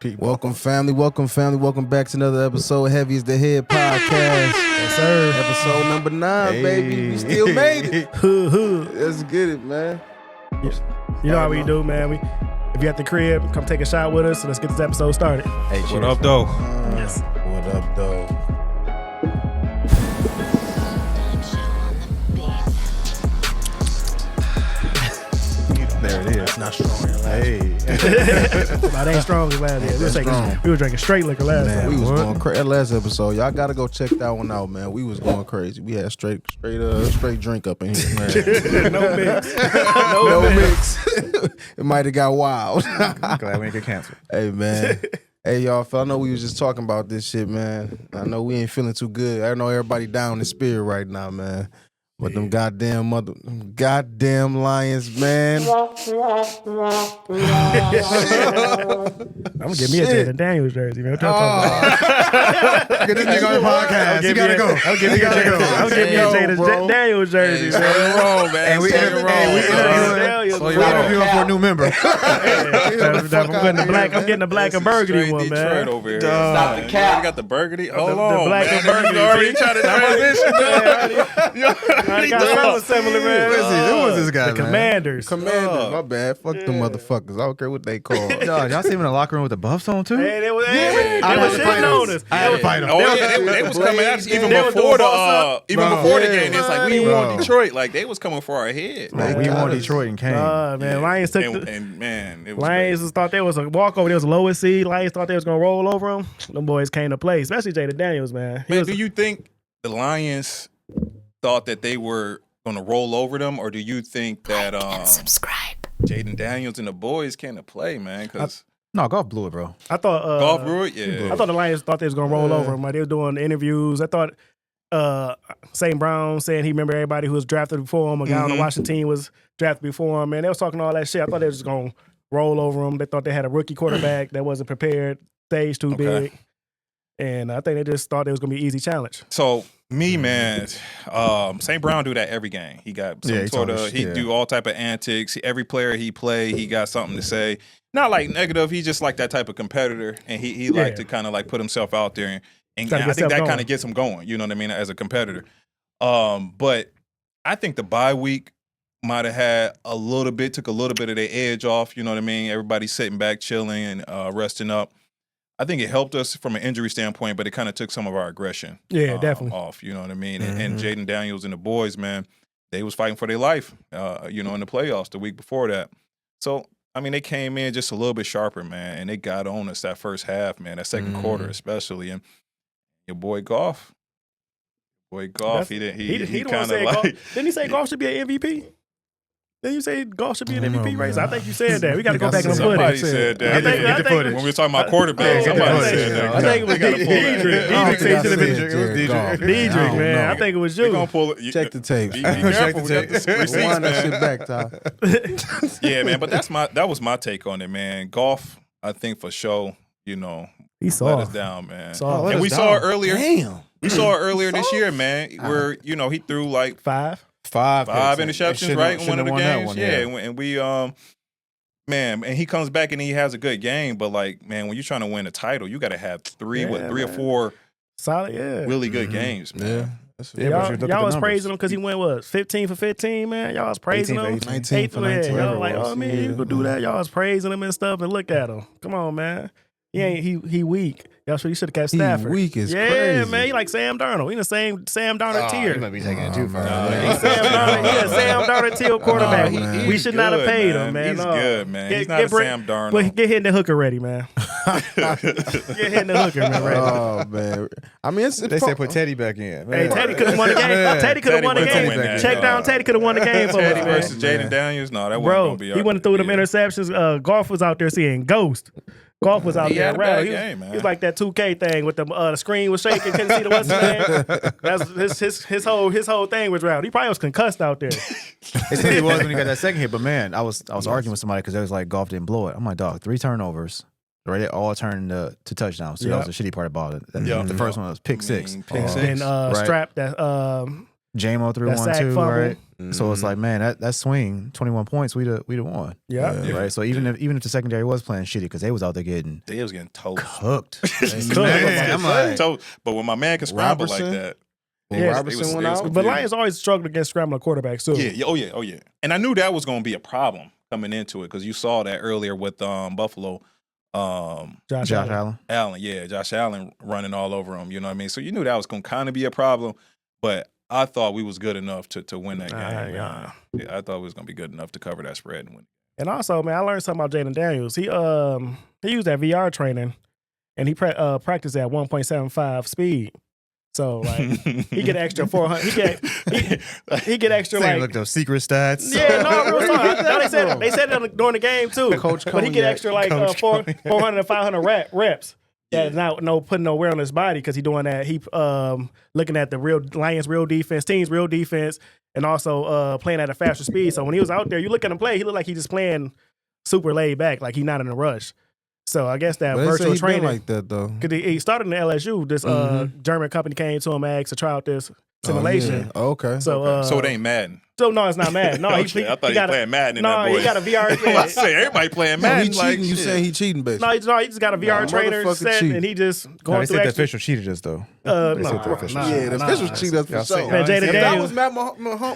people. Welcome, family. Welcome, family. Welcome back to another episode of Heavy is the Head podcast. Yes, sir. Episode number 9, baby. We still made it. Let's get it, man. You know how we do, man. If you're at the crib, come take a shot with us and let's get this episode started. Hey, What up, though? Yes. What up, though? There it is. Not strong. Hey. It ain't strong as last year. We were drinking straight liquor last Man, time. we was going crazy. That last episode, y'all gotta go check that one out, man. We was going crazy. We had straight drink up in here, man. No mix. No mix. It might have got wild. I'm glad we didn't get canceled. Hey, man. Hey, y'all, I know we was just talking about this shit, man. I know we ain't feeling too good. I know everybody down in spirit right now, man. But them goddamn Lions, man. I'm gonna give me a Jaden Daniels jersey, man. What y'all talking about? Get this nigga on the podcast. You gotta go. I'm giving me a Jaden Daniels jersey, man. Wrong, man. And we interviewing for a new member. I'm getting the black and burgundy one, man. Detroit over here. Stop the cap. You got the burgundy. Hold The on, black man. and burgundy. You already trying to transition. I got something similar, man. Who was this guy, The man? Commanders. Commanders, my bad. Fuck them motherfuckers. I don't care what they call. Dog, y'all see him in the locker room with the buffs on, too? Hey, they was shitting on us. I had to fight him. Oh yeah, they was coming at us even They was before doing false before the Yeah. game. It's like we want Detroit. Like they was coming for our head. Like, we won Detroit and came. Man, Lions took And man, it was Lions thought there was a walkover. There was a lowest seed. Lions thought they was gonna roll over them. Them boys came to play, especially Jaden Daniels, man. Man, do you think the Lions thought that they were going to roll over them, or do you think that Subscribe. Jaden Daniels and the boys came to play, man? Because No, golf blew it, bro. I thought golf blew it, yeah. I thought the Lions thought they was gonna roll over them. Like they were doing interviews. I thought St. Brown saying he remembered everybody who was drafted before him. A guy on the Washington team was drafted before him. Man, they was talking all that shit. I thought they was just gonna roll over them. They thought they had a rookie quarterback that wasn't prepared, stage too big. And I think they just thought it was gonna be an easy challenge. So me, man, St. Brown do that every game. He got some sort of he do all type of antics. Every player he play, he got something to say. Not like negative. He just like that type of competitor, and he like to kind of like put himself out there, and I think that kind of gets him going. You know what I mean? As a competitor. But I think the bye week might have had took a little bit of their edge off. You know what I mean? Everybody's sitting back, chilling, and resting up. I think it helped us from an injury standpoint, but it kind of took some of our aggression Definitely off, you know what I mean? And Jaden Daniels and the boys, man, they was fighting for their life, in the playoffs the week before that. So, I mean, they came in just a little bit sharper, man, and they got on us that first half, man, that second quarter especially. And your boy Goff, he kind of like... Didn't he say Goff should be an MVP? Didn't you say Goff should be an MVP race? I think you said that. We got to go back and put Somebody it. said that. I think when we were talking about quarterbacks, somebody said that. I think it was Diedrich. Diedrich said he should have been Diedrich, man. know. I think it was We're you. going to pull it. Check the tape. Be careful. We got the receipts, Wind that man. shit back, Ty. Yeah, man, but that was my take on it, man. Golf, I think for sure, He let saw us down, man. Soft. And we saw it earlier. Damn. We saw it earlier this year, man, where he threw like Five five interceptions, right, in one of the games. And we man, and he comes back and he has a good game, but like, man, when you're trying to win a title, you got to have three or four solid, really good games, man. Y'all was praising him because he went 15 for 15, man. Y'all was praising him. 19 for 19. Y'all like, oh man, you could do that. Y'all was praising him and stuff, and look at him. Come on, man. He weak. Y'all sure you should have kept Stafford. He weak is yeah, crazy. man. He like Sam Darnold. He the same Sam Darnold tier. You might be taking it too far. He's Sam Darnold tier quarterback. We should not have paid him, man. He's good, man. He's not a Sam Darnold. But get hitting the hooker ready, man. Get hitting the hooker, man. Ready. Oh, man. I mean, They said put Teddy back in. Hey, Teddy could have won the game. Teddy could have won the Teddy game. would've won that. Check down. Teddy could have won the game for us, Teddy man. versus Jaden Daniels, no, that wasn't Bro, going to be he went through them interceptions. Golf was out there seeing ghost. Golf was out He there had a bad around. game, man. He was like that 2K thing with the screen was shaking, couldn't see the what's name. That's his whole thing was round. He probably was concussed out there. It said he was when he got that second hit, but man, I was arguing with somebody because they was like, Golf didn't blow it. I'm like, dog, 3 turnovers. Right, they all turned to touchdowns. So that was the shitty part about it. The first one was pick six. Pick six. And Strap that J-Mo threw that 1 sack too, fumble. right? So it's like, man, that swing, 21 points, we'd have won. Yeah. Right. So even if the secondary was playing shitty, because they was out there getting toast. cooked. Man, I'm like, toast. But when my man can scramble like that. Robertson went out. But Lions always struggled against scrambling quarterbacks too. Yeah. Oh yeah. And I knew that was going to be a problem coming into it because you saw that earlier with Buffalo. Josh Allen. Josh Allen running all over him. You know what I mean? So you knew that was going to kind of be a problem, but I thought we was good enough to win that game. Yeah, I thought we was going to be good enough to cover that spread and win. And also, man, I learned something about Jaden Daniels. He used that VR training, and he practiced at 1.75 speed. So like he get extra 400. He get extra Same, like look those secret stats. Yeah, no, real talk. No, they said it during the game too. Coach but he get extra like 400 to 500 reps. Yeah. That's not putting no wear on his body because he doing that. He looking at the Lions' real defense, team's real defense, and also playing at a faster speed. So when he was out there, you look at him play, he looked like he just playing super laid back, like he not in a rush. So I guess that virtual training like that though. Cause he started in the LSU. This German company came to him, asked to try out this simulation. Okay. So it ain't Madden. So no, it's not Madden. No, I thought he was playing Madden in that boy. he got a VR. I say everybody playing Madden. He cheating. You saying he cheating, basically? No, he just got a VR trainer set, and he just going they through. said the official cheated us though. The officials cheated us for sure. Man, if that was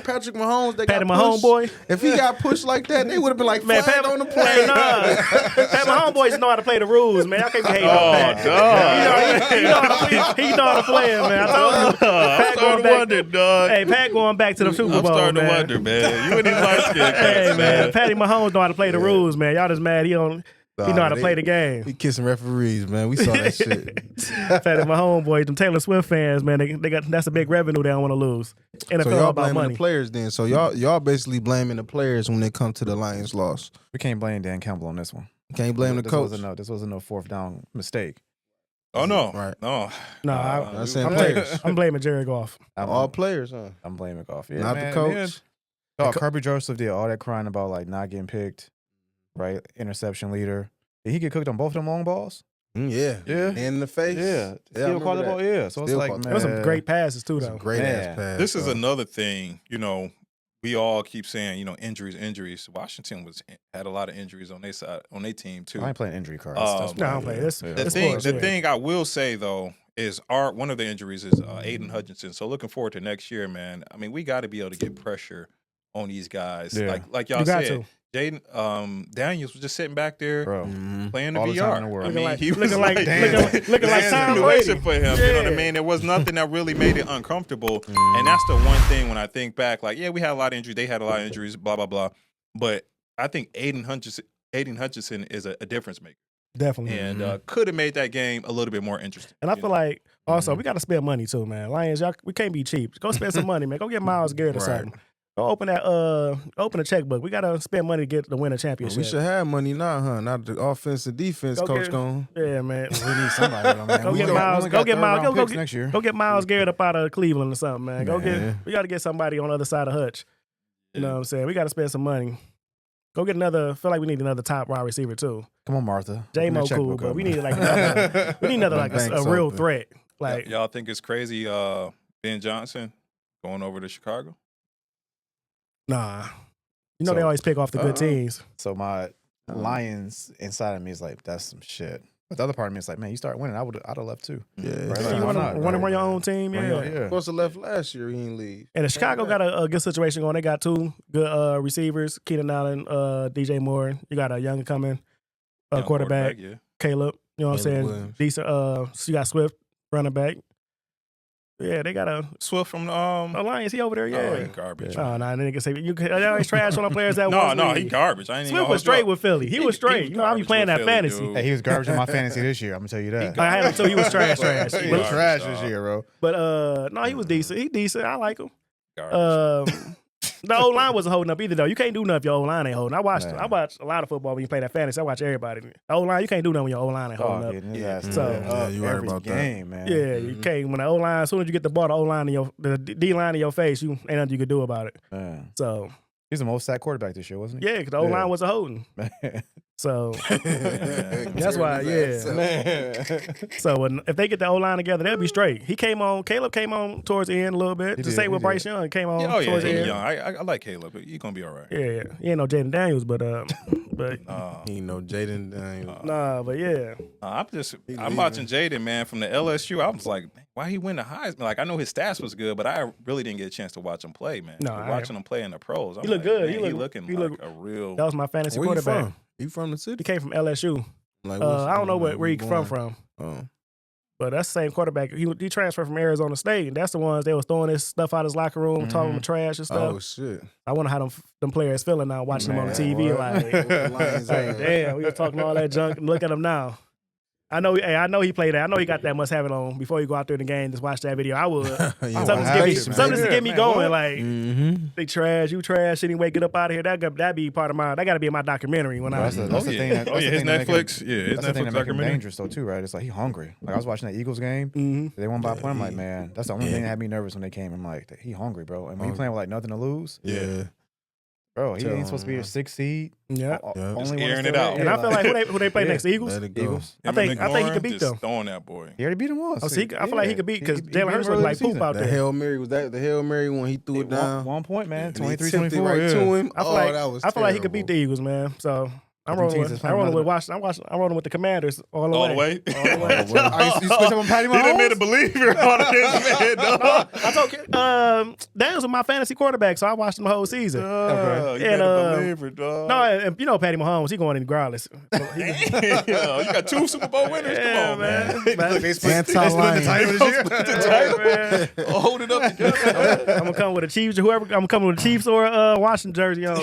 Patrick Mahomes, Patty Mahomes boy. If he got pushed like that, they would have been like, man, Pat on the play. Pat Mahomes boys know how to play the rules, man. I can't be hating on Pat. He know how to play it, man. I told you. Pat going back, dog. Hey, Pat going back to the Super Bowl, I'm starting man. to wonder, man. You and these light skinned Hey, man. Patty Mahomes know how to play the rules, man. Y'all just mad he know how to play the game. He kissing referees, man. We saw that shit. Patty Mahomes boys, them Taylor Swift fans, man. They got that's a big revenue they don't want to lose. NFL so y'all about blaming money. the players then. So y'all basically blaming the players when it comes to the Lions loss. We can't blame Dan Campbell on this one. Can't blame the coach. This wasn't no fourth down mistake. Oh no, right? No, I'm blaming Jared Goff. All players, huh? I'm blaming Goff. Yeah, not man, the coach. Oh, Kirby Joseph did all that crying about like not getting picked, right? Interception leader. Did he get cooked on both of them long balls? Yeah. In the face. Yeah. Still caught the ball. Yeah. So it's like, man, those some great passes too, though. Great ass pass. This is another thing. We all keep saying, injuries. Washington had a lot of injuries on their side, on their team too. I ain't playing injury cards. No, I don't play this. The thing I will say though is one of the injuries is Aiden Hutchinson. So looking forward to next year, man. I mean, we got to be able to get pressure on these guys. Yeah. Like y'all said. Jaden Daniels was just sitting back there playing the all VR. The time in the world. I mean, he was looking like Tom simulation Brady for him. You know what I mean? There was nothing that really made it uncomfortable. And that's the one thing when I think back, like, yeah, we had a lot of injuries. They had a lot of injuries, blah, blah, blah. But I think Aiden Hutchinson is a difference maker. Definitely. And could have made that game a little bit more interesting. And I feel like also we got to spend money too, man. Lions, y'all, we can't be cheap. Go spend some money, man. Go get Myles Garrett or something. Go open a checkbook. We gotta spend money to win a championship. We should have money now, huh? Not the offense and defense coach going. Yeah, man. We need somebody. Man. Go get Myles. Next year. Go get Myles Garrett up out of Cleveland or something, man. We gotta get somebody on the other side of Hutch. You know what I'm saying? We gotta spend some money. Go get another. Feel like we need another top wide receiver too. Come on, Martha. J-Mo cool, but we need like a real threat. Like y'all think it's crazy? Ben Johnson going over to Chicago. Nah. They always pick off the good teams. So my Lions inside of me is like, that's some shit. But the other part of me is like, man, you start winning, I'd have left too. Yeah. Right? You want to run your own team? Yeah. Supposed to left last year, he didn't leave. And Chicago got a good situation going. They got two good receivers, Keenan Allen, DJ Moore. You got a young coming quarterback, Caleb. You know what I'm saying? Williams. Decent. You got Swift, running back. Yeah, they got a Swift from Alliance. He over there, yeah. Oh, he garbage. Oh, nah, nigga say you always trash on the players that No, he garbage. I ain't Swift was straight with Philly. He was straight. I be playing that fantasy. Dude. Hey, he was garbage in my fantasy this year. I'm gonna tell you that. I had him too. He was trash. He was trash this year, bro. But no, he was decent. He decent. I like him. Garbage. The O-line wasn't holding up either, though. You can't do nothing if your O-line ain't holding. I watch a lot of football when you play that fantasy. I watch everybody. The O-line, you can't do nothing when your O-line ain't holding up. You right about game, man. Yeah, you can't. When the O-line, as soon as you get the ball, the O-line the D-line in your face, you ain't nothing you can do about it. Man. So He's the most sacked quarterback this year, wasn't he? yeah, because the O-line wasn't holding. So that's why, Man. So if they get the O-line together, they'll be straight. Caleb came on towards the end a little bit. The same with Bryce Young. Came on towards the end. Young. I like Caleb. He's going to be all right. Yeah. He ain't no Jaden Daniels, but he ain't no Jaden Daniels. Nah, but yeah. I'm watching Jaden, man, from the LSU. I was like, why he win the Heisman? Like, I know his stats was good, but I really didn't get a chance to watch him play, man. No, watching him play in the pros. He looked good. Man, he looking like a real. That was my fantasy Where quarterback. You from? You from the city? He came from LSU. Like, I don't know where he from. Oh. But that's the same quarterback. He transferred from Arizona State, and that's the ones they was throwing this stuff out his locker room, talking him trash and stuff. Oh shit! I wonder how them players feeling now, watching them on the TV. Like, damn, we were talking all that junk, and look at him now. I know he played that. I know he got that must have it on before you go out there in the game. Just watch that video. I would. Something to get me going. Like they trash, you trash. Shouldn't wake it up out of here. That be part of my. That got to be in my documentary when that's the thing. His Netflix. His Netflix documentary. Make him dangerous though too, right? It's like he hungry. Like I was watching that Eagles game. They won by a point. I'm like, man, that's the only thing that had me nervous when they came. I'm like, he hungry, bro. And when he playing with like nothing to lose, bro, he ain't supposed to be a 6 seed. Yeah, only airing it out. And I feel like who they play next? The Eagles. Eagles. I think he could beat them. Throwing that boy. He already beat him once. I feel like he could beat because Jalen Hurts was like poop out there. The Hail Mary was that the Hail Mary when he threw it down. 1 point, man. 23-24 right to him. I feel like he could beat the Eagles, man. So I'm rolling with Washington. I'm rolling with the Commanders all the way. You switch up on Patty Mahomes? He done made a believer on this man, dog. I told Daniels was my fantasy quarterback, so I watched him the whole season. You made a believer, dog. No, and you know Patty Mahomes, he going in regardless. You got 2 Super Bowl winners. Come on, man. They split the title this year. Hold it up together. I'm gonna come with the Chiefs. I'm gonna come with the Chiefs or Washington jersey on.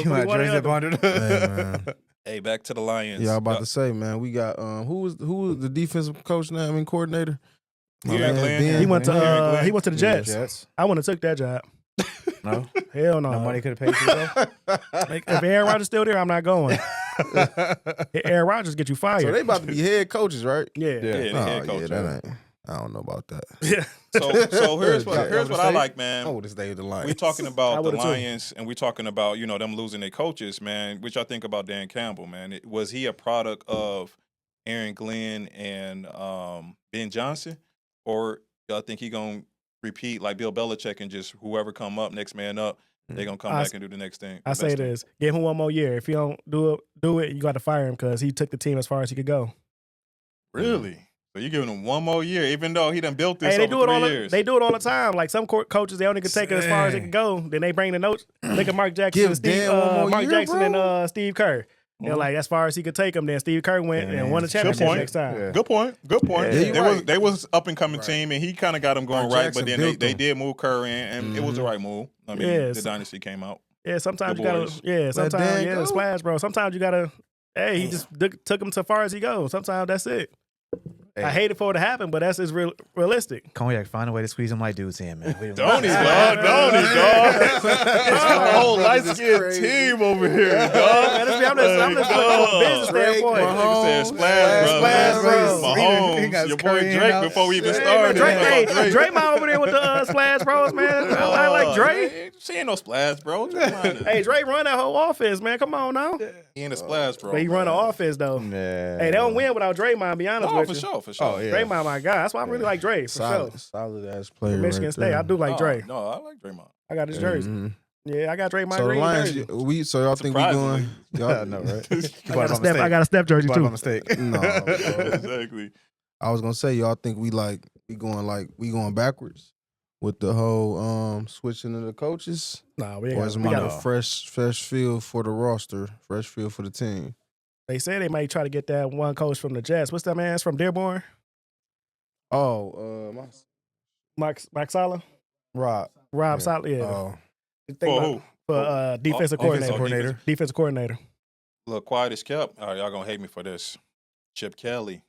Hey, back to the Lions. Yeah, I'm about to say, man, we got who was the defensive coach now? Coordinator. He went to the Jets. I wouldn't have took that job. No, hell no. No money could have paid for you. If Aaron Rodgers still there, I'm not going. Aaron Rodgers get you fired. So they about to be head coaches, right? Yeah. Head coach. I don't know about that. Yeah. So here's what I like, man. I would have stayed with the Lions. We talking about the Lions, and we talking about them losing their coaches, man. Which I think about Dan Campbell, man. Was he a product of Aaron Glenn and Ben Johnson, or y'all think he gonna repeat like Bill Belichick and just whoever come up, next man up, they gonna come back and do the next thing? I say this: give him 1 more year. If you don't do it, you got to fire him because he took the team as far as he could go. Really? So you giving him 1 more year, even though he done built this over 3 years. They do it all the time. Like some coaches, they only can take it as far as they can go. Then they bring the notes. Look at Mark Jackson, and Steve Kerr. They're like, as far as he could take them. Then Steve Kerr went and won the championship next time. Yeah. Good point. Yeah, they was up and coming team, and he kind of got them going right. But then they did move Kerr in, and it was the right move. I mean, the dynasty came out. Yeah, sometimes you gotta. Yeah, sometimes splash, bro. Sometimes you gotta. Hey, he just took him so far as he goes. Sometimes that's it. Hey. I hate it for it to happen, but that's realistic. Cognac, find a way to squeeze them light dudes in, man. Don't he, dog? It's a whole light-skinned team over here, dog. I'm just looking from a business standpoint. Mahomes, Splash, bro. Mahomes, your boy Drake before we even started. Draymond over there with the Splash Bros, man. I like Drake. She ain't no Splash, bro. Hey, Drake run that whole offense, man. Come on now. He ain't a Splash, bro. But he run the offense, though. Hey, they don't win without Draymond, be honest with you. For sure. Oh, yeah. Draymond, my guy. That's why I really like Dre, for sure. Solid ass player. Michigan State. I do like Dre. No, I like Draymond. I got his jersey. Yeah, I got Draymond so green Lions, so y'all think we going? Y'all know, right? I got a Steph jersey too. By mistake. No, bro. Exactly. I was gonna say y'all think we going backwards with the whole switching of the coaches. Nah, we got a fresh feel for the roster, fresh feel for the team. They say they might try to get that one coach from the Jets. What's that man's from Dearborn? Oh, Mike Sala? Rob Sala, yeah. Oh. For defensive coordinator. Defensive coordinator. Look, quiet as kept. All right, y'all gonna hate me for this. Chip Kelly.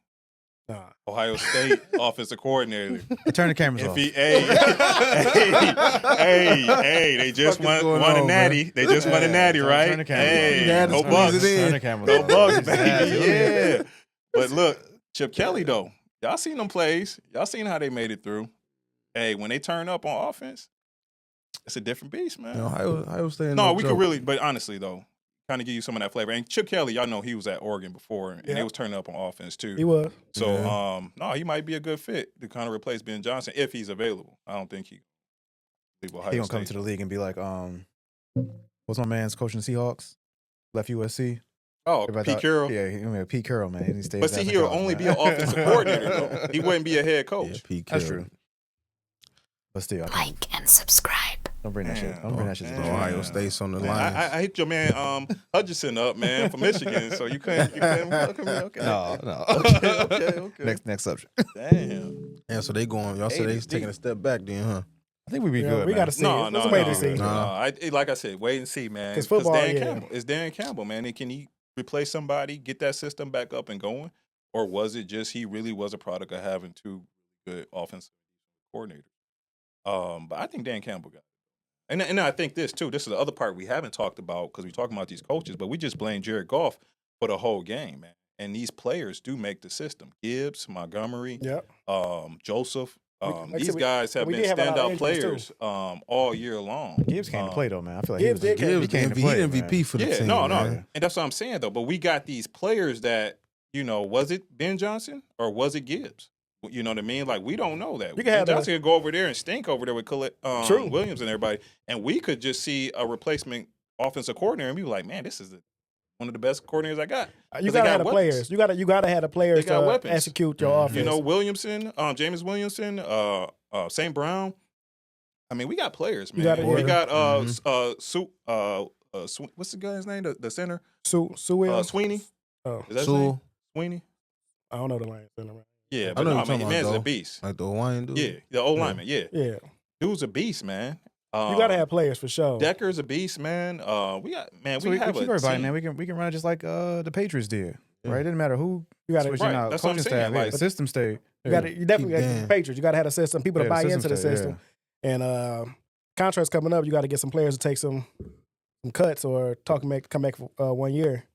Ohio State offensive coordinator. Turn the cameras off. They just won a natty. They just won a natty, right? Turn the cameras off. No Bucks. Turn the cameras off. No Bucks, baby. Yeah. But look, Chip Kelly, though. Y'all seen them plays. Y'all seen how they made it through. Hey, when they turn up on offense, it's a different beast, man. Ohio State. No, we could really, but honestly, though, kind of give you some of that flavor. And Chip Kelly, y'all know he was at Oregon before, and he was turning up on offense too. He was. So, no, he might be a good fit to kind of replace Ben Johnson if he's available. I don't think he gonna come to the league and be like, what's my man's coaching the Seahawks? Left USC. Oh, Pete Carroll. Yeah, Pete Carroll, man. But see, he'll only be an offensive coordinator, though. He wouldn't be a head coach. Yeah, Pete Carroll. That's true. But still, like and subscribe. Don't bring that shit. Don't bring that shit. Ohio State's on the line. I hit your man Hutchinson up, man, from Michigan. So you couldn't look at me. Okay. No. Okay. Next subject. Damn. Yeah, so they going. Y'all said they taking a step back, then, huh? I think we'd be good. We got to see. No. Wait to see. Like I said, wait and see, man. Because football, Campbell. It's Dan Campbell, man. And can he replace somebody, get that system back up and going, or was it just he really was a product of having two good offensive coordinators? But I think Dan Campbell got it. And I think this too. This is the other part we haven't talked about because we're talking about these coaches, but we just blame Jared Goff for the whole game, man. And these players do make the system. Gibbs, Montgomery, Joseph. These guys have been standout players all year long. Gibbs came to play though, man. I feel like Gibbs he came to play. MVP for the team. No. Man. And that's what I'm saying though. But we got these players that, was it Ben Johnson or was it Gibbs? You know what I mean? Like, we don't know that. Ben Johnson could go over there and stink over there with Williams and everybody, and we could just see a replacement offensive coordinator and be like, man, this is one of the best coordinators I got. You gotta have the players. You gotta have the players to execute your offense. Williamson, James Williamson, St. Brown. I mean, we got players, man. We got what's the guy's name? The center? Sweeney. Oh, is that his name? Sweeney. I don't know the line center. Yeah, but man's a beast. Like the Hawaiian dude? Yeah, the old lineman, Yeah. Dude's a beast, man. You gotta have players for sure. Decker's a beast, man. We got we have everybody, man. We can run it just like the Patriots did. Right? It didn't matter who you got switching out that's coaching staff. Like, the system stay. You definitely got the Patriots. You gotta have a system, people to buy into the system. And contracts coming up, you gotta get some players to take some cuts or come back for 1 year.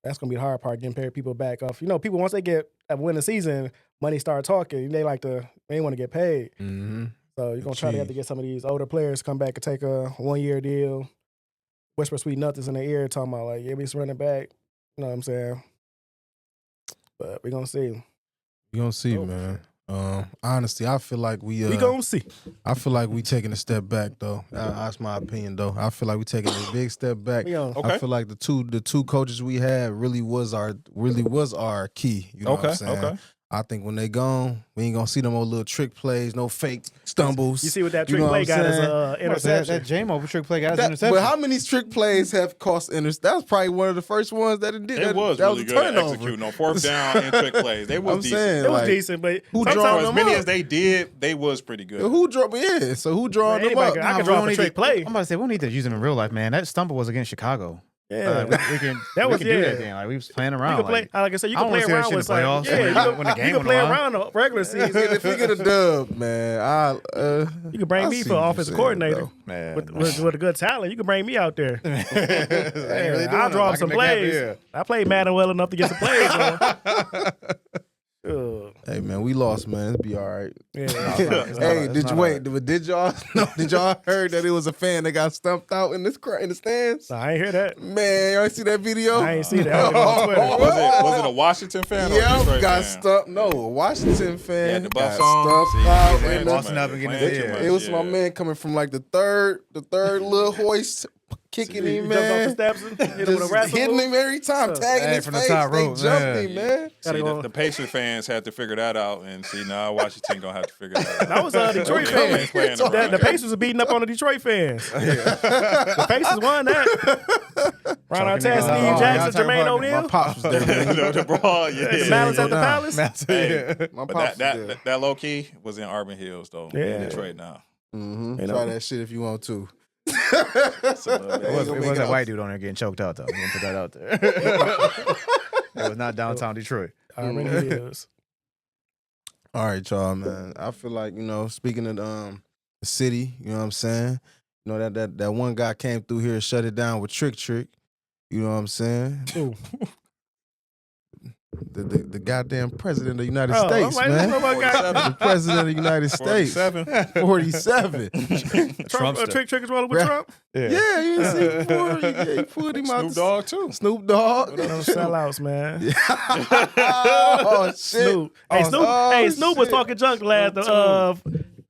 That's gonna be the hard part, getting people back off. People once they win the season, money start talking. They want to get paid. Mm-hmm. So you're gonna have to get some of these older players to come back and take a 1 year deal. Whisper sweet nothings in their ear, talking about like, we just running back. You know what I'm saying? But we're gonna see. We're gonna see, man. Honestly, I feel like we gonna see. I feel like we taking a step back though. That's my opinion though. I feel like we taking a big step back. I feel like the two coaches we had really was our key. You know what I'm saying? Okay. I think when they gone, we ain't gonna see them old little trick plays, no fake stumbles. You see what that trick play got as interception. That J-Mo trick play got as interception. But how many trick plays have cost interception? That was probably one of the first ones that it did. It was really good at executing on fourth down and trick plays. They was decent. Saying, it was decent, but who drawing as many as they did, they was pretty good. So who drawing them up? I can draw a trick play. I'm about to say we don't need to use them in real life, man. That stumble was against Chicago. Yeah, we can do that thing. Like we was playing around. You can play, like I said, you can play around with playoffs. when the game you can play around the regular season. If we get a dub, man, you can bring me for offensive coordinator, man. With a good talent. You can bring me out there. I'll draw up some plays. I played Madden well enough to get some plays on. Hey man, we lost, man. It's be all right. Yeah. Hey, did y'all heard that it was a fan that got stumped out in the stands? No, I ain't hear that. Man, y'all see that video? I ain't see that. Was it a Washington fan? Yeah, got stumped. No, a Washington fan got stumped out. It was my man coming from like the third little hoist. Kicking him, man. Jumped off the steps, hitting him every time, tagging his face. They jumped him, man. See, the Pacers fans had to figure that out, and see now Washington gonna have to figure that out. That was Detroit fans. The Pacers were beating up on the Detroit fans. The Pacers won that. Ron Artest, Steve Jackson, Jermaine O'Neal. My pops was there. The brawl, the Malice at the Palace. Hey, but that low key was in Auburn Hills though. In Detroit now. Try that shit if you want to. It was that white dude on there getting choked out though. I'm gonna put that out there. It was not downtown Detroit. Auburn Hills. All right, y'all, man. I feel like, speaking of the city, you know what I'm saying? That one guy came through here and shut it down with Trick. You know what I'm saying? Ooh. The goddamn president of the United States, like, man. The president of the United States. 47. Trump, Trick is rolling with Trump? Yeah, you didn't see it before. Yeah, he pulled him out. Snoop Dogg, too. Snoop Dogg. No sellouts, man. Oh, shit. Snoop. Hey, Snoop was talking junk last.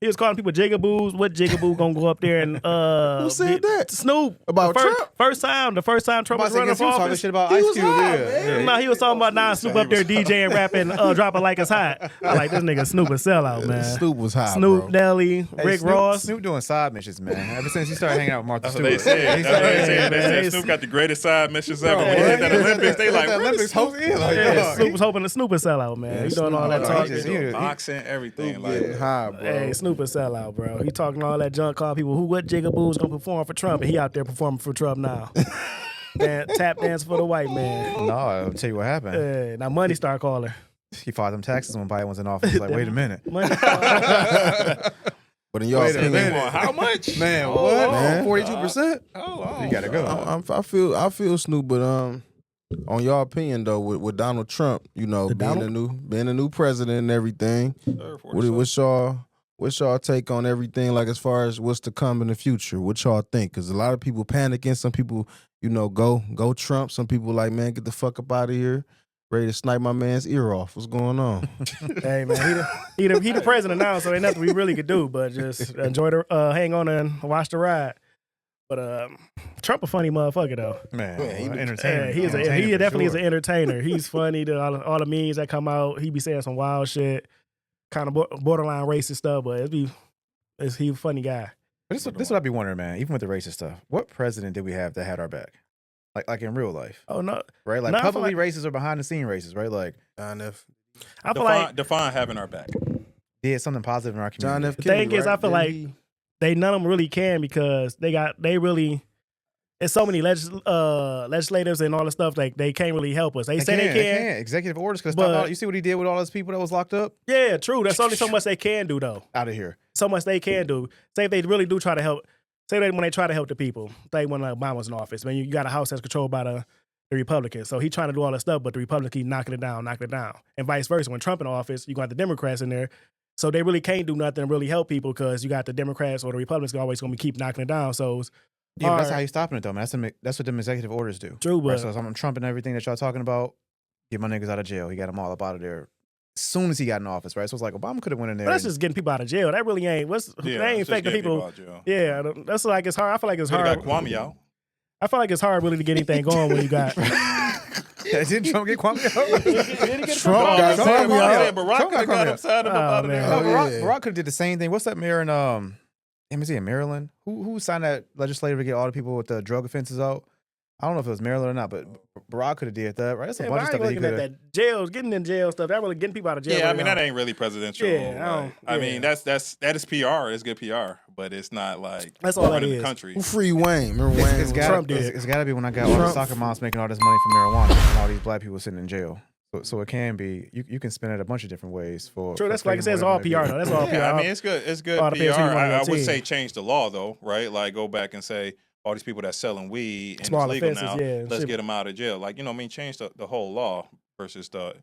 He was calling people jigaboos. What jigaboo gonna go up there and who said that? Snoop. About Trump? The first time Trump was running for office. Talking shit about Ice Cube. No, he was talking about Snoop up there DJing, rapping, dropping like it's hot. I like this nigga Snoop a sellout, man. Snoop was hot, Snoop, bro. Nelly, Rick Ross. Snoop doing side missions, man. Ever since he started hanging out with Martha Stewart. They said Snoop got the greatest side missions ever. When he hit that Olympics, they like, Olympics hosting. Snoop was hoping the Snoop a sellout, man. He doing all that talking. Boxing, everything. Getting high, bro. Hey, Snoop a sellout, bro. He talking all that junk, calling people what jigaboo's gonna perform for Trump, and he out there performing for Trump now. Man, tap dance for the white man. No, I'll tell you what happened. Now money start calling. He filed them taxes when Biden was in office. He's like, wait a minute. Money But in y'all opinion, how much? Man, what? Man. 42%? Oh, You gotta go. I feel Snoop, but on y'all opinion though, with Donald Trump, you know, being a new president and everything, what's y'all take on everything? Like as far as what's to come in the future, what y'all think? Because a lot of people panicking. Some people, you know, go Trump. Some people like, man, get the fuck up out of here. Ready to snipe my man's ear off. What's going on? Hey man, he the president now, so ain't nothing we really could do but just enjoy the hang on and watch the ride. But Trump a funny motherfucker though. Man, entertainer. He definitely is an entertainer. He's funny. All the memes that come out, he be saying some wild shit, kind of borderline racist stuff. But he a funny guy. But this is what I be wondering, man. Even with the racist stuff, what president did we have that had our back? Like in real life. Oh no, right? Like publicly racist or behind the scene racist, right? Like John F. I feel like define having our back. Did something positive in our community. John F. The Kennedy, thing is, right? I feel like none of them really can because it's so many legislators and all the stuff, like they can't really help us. They say they can. Executive orders could stop. You see what he did with all those people that was locked up? Yeah, true. That's only so much they can do though. Out of here. So much they can do. Say if they really do try to help. Say that when they try to help the people. Like when Obama's in office. I mean, you got a house that's controlled by the Republicans. So he trying to do all that stuff, but the Republicans keep knocking it down. And vice versa. When Trump in office, you got the Democrats in there. So they really can't do nothing and really help people because you got the Democrats or the Republicans always going to keep knocking it down. So it's but that's how you stopping it though, man. That's what them executive orders do. True, but right? So I'm Trump and everything that y'all talking about. Get my niggas out of jail. He got them all up out of there as soon as he got in office, right? So it's like Obama could have went in there. But that's just getting people out of jail. That really ain't. That ain't affecting people. Yeah, that's like it's hard. I feel like it's hard. Got Kwame out. I feel like it's hard really to get anything going when you got. Didn't Trump get Kwame out? Trump got Kwame out. Barack got upside him out of there. Barack could have did the same thing. What's that mayor in in Maryland? Who signed that legislature to get all the people with the drug offenses out? I don't know if it was Maryland or not, but Barack could have did that, right? That's a bunch of stuff that he could have. Getting in jail stuff. That really getting people out of jail. Yeah, I mean that ain't really presidential. Yeah, I mean that is PR. It's good PR, but it's not like that's all that is. The country. Free Wayne. Remember Wayne? Trump did. It's got to be when I got all the soccer moms making all this money from marijuana and all these black people sitting in jail. So it can be you can spin it a bunch of different ways for. True, that's like it says all PR though. That's all PR. I mean it's good. It's good PR. I would say change the law though, right? Like go back and say all these people that's selling weed and small it's legal offenses, now. Let's get them out of jail. Like change the whole law versus the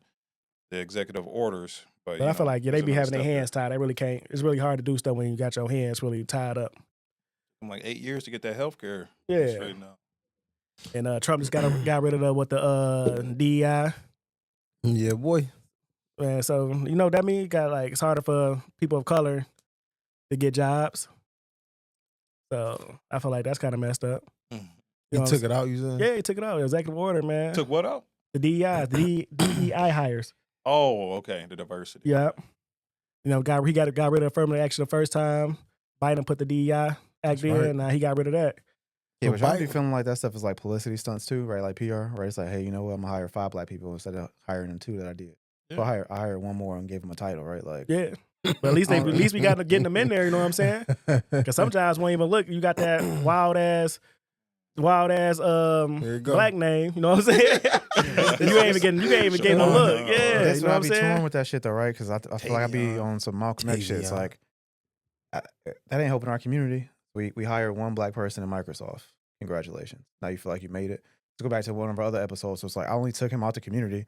executive orders. But I feel like they be having their hands tied. They really can't. It's really hard to do stuff when you got your hands really tied up. I'm like 8 years to get that health care. Yeah. Straightened out. And Trump just got rid of the DEI. Yeah, boy. And so that means it's harder for people of color to get jobs. So I feel like that's kind of messed up. He took it out, you said? Yeah, he took it out. Executive order, man. Took what out? The DEI hires. Oh, okay. The diversity. Yeah. He got rid of affirmative action the first time. Biden put the DEI act in, and now he got rid of that. Yeah, but y'all be feeling like that stuff is like publicity stunts too, right? Like PR, right? It's like, hey, you know what? I'm gonna hire 5 black people instead of hiring them 2 that I did. Yeah. So I hired 1 more and gave them a title, right? Like, yeah. But at least we got to getting them in there. You know what I'm saying? Because sometimes when you even look, you got that wild ass black name. You know what I'm saying? you ain't even getting a look. Yeah, that's you know what I I'm be saying? torn with that shit though, right? Because I feel like I be on some Malcolm X shit. It's like that ain't helping our community. We hired 1 black person in Microsoft. Congratulations. Now you feel like you made it. Let's go back to one of our other episodes. So it's like I only took him out the community.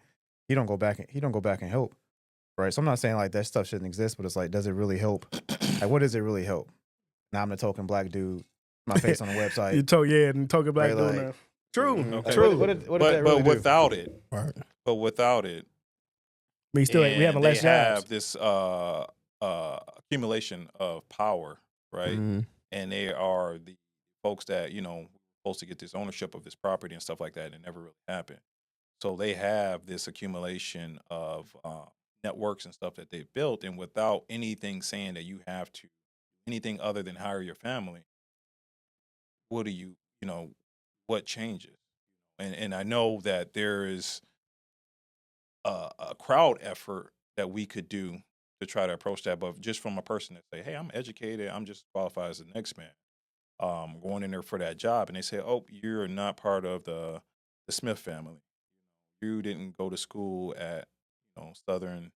he don't go back and help, right? So I'm not saying like that stuff shouldn't exist, but it's like, does it really help? Like, what does it really help? Now I'm the token black dude, my face on the website. and token black dude. Like, true, okay. true. What did that really but without it, right. But without it, we still we having less jobs. They have this accumulation of power, right? Mm-hmm. And they are the folks that supposed to get this ownership of this property and stuff like that, and it never really happened. So they have this accumulation of networks and stuff that they've built, and without anything saying that you have to anything other than hire your family, what do what changes? And I know that there is a crowd effort that we could do to try to approach that, but just from a person that say, hey, I'm educated, I'm just qualified as the next man, going in there for that job, and they say, oh, you're not part of the Smith family. You didn't go to school at Southern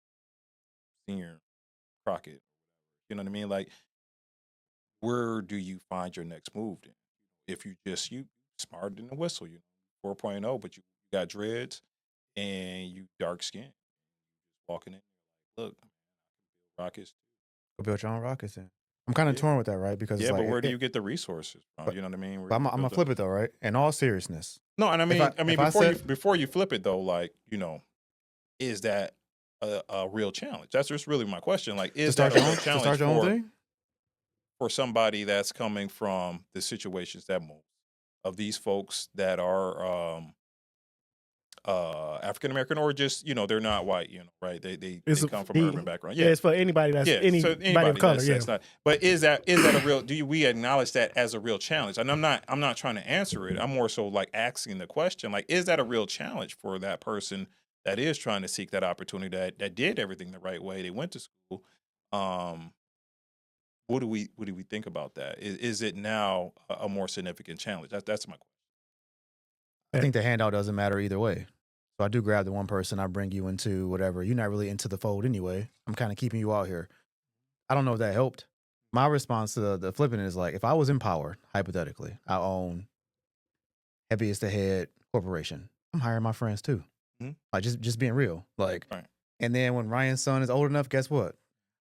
Senior Crockett. You know what I mean? Like, where do you find your next move then? If you smarter than a whistle, 4.0, but you got dreads and you dark skin, walking in, look, rockets. Go build your own rockets then. I'm kind of torn with that, right? Because but where do you get the resources from? You know what I mean? But I'm gonna flip it though, right? In all seriousness. No, and before you flip it though, like, is that a real challenge? That's just really my question. Like, is that a real challenge for somebody that's coming from the situations that most of these folks that are African American, or just they're not white, right? They come from an urban background. Yeah, it's for anybody that's anybody of color. That's not, but is that a real? We acknowledge that as a real challenge? And I'm not trying to answer it. I'm more so like asking the question, like, is that a real challenge for that person that is trying to seek that opportunity, that did everything the right way, they went to school? What do we think about that? Is it now a more significant challenge? That's my question. I think the handout doesn't matter either way. So I do grab the one person, I bring you into whatever. You're not really into the fold anyway. I'm kind of keeping you out here. I don't know if that helped. My response to the flipping is like, if I was in power, hypothetically, I own heaviest ahead corporation, I'm hiring my friends too. Mm-hmm. Like just being real. Like, right. And then when Ryan's son is old enough, guess what?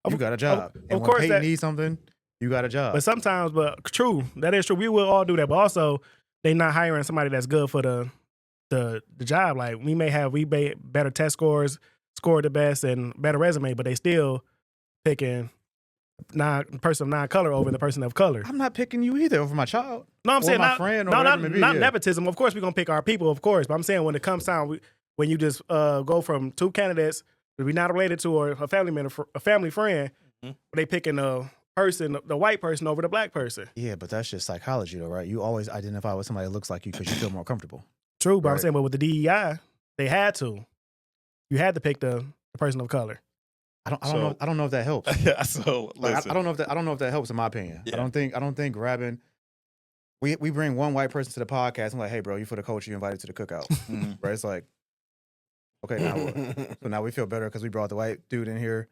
You got a job. And when Peyton needs something, you got a job. But sometimes, true, that is true. We will all do that. But also, they not hiring somebody that's good for the job. Like, we may have better test scores, score the best, and better resume, but they still picking person of non-color over the person of color. I'm not picking you either over my child. No, I'm saying my friend, or not nepotism. Of course, we're gonna pick our people, of course. But I'm saying when it comes time, when you just go from two candidates that we're not related to, or a family member, a family friend, they picking the white person over the black person. Yeah, but that's just psychology, though, right? You always identify with somebody that looks like you because you feel more comfortable. True, but right. I'm saying, but with the DEI, they had to. You had to pick the person of color. I don't know if that helps. So like, I don't know if that helps, in my opinion. Yeah. I don't think grabbing. We bring one white person to the podcast. I'm like, hey, bro, you for the culture, you invited to the cookout, right? It's like, okay, now what? So now we feel better because we brought the white dude in here.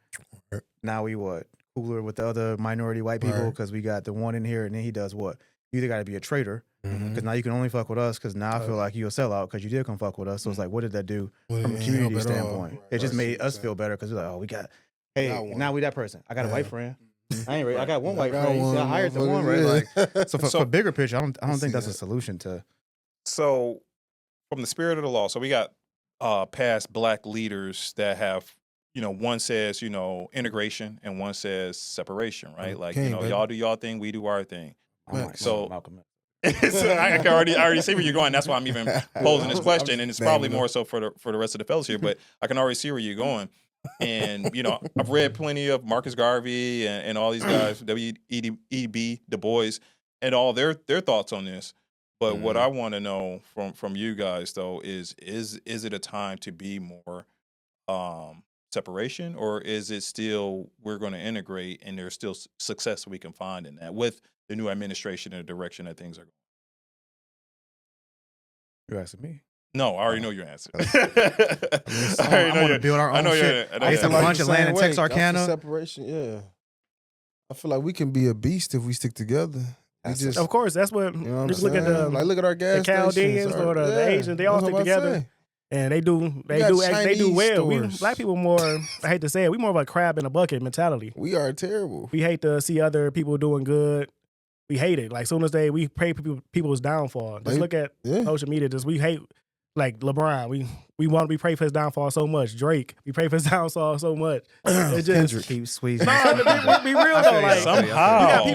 Now we what? Cooler with the other minority white people because we got the one in here, and then he does what? You either got to be a traitor because now you can only fuck with us because now I feel like you a sellout because you did come fuck with us. So it's like, what did that do from a community standpoint? It just made us feel better because we're like, oh, we got, hey, now we that person. I got a white friend. I ain't ready. I got one white friend. You see, I hired the one, right? Like, so for bigger picture, I don't think that's a solution to. So from the spirit of the law, so we got past black leaders that have, one says, integration, and one says separation, right? Like, y'all do y'all thing, we do our thing. So I can already see where you're going. That's why I'm even posing this question, and it's probably more so for the rest of the fellas here. But I can already see where you're going. And I've read plenty of Marcus Garvey and all these guys, W.E.B. Du Bois, and all their thoughts on this. But what I want to know from you guys though is it a time to be more separation, or is it still we're going to integrate and there's still success we can find in that with the new administration and the direction that things are going? You're asking me? No, I already know your answer. I want to build our own shit. I get a bunch of land in Texarkana. Separation, yeah. I feel like we can be a beast if we stick together. Of course, that's what. You know what look at look at our gas the Chaldeans or the Asians. They all stick together. And they do well. We black people more. I hate to say it. We more of a crab in a bucket mentality. We are terrible. We hate to see other people doing good. We hate it. Like soon as we pray people's downfall. Just look at social media. We hate like LeBron. We want to be pray for his downfall so much. Drake, we pray for his downfall so much. It just Kendrick keep squeezing. No, be real though. Like somehow, hey,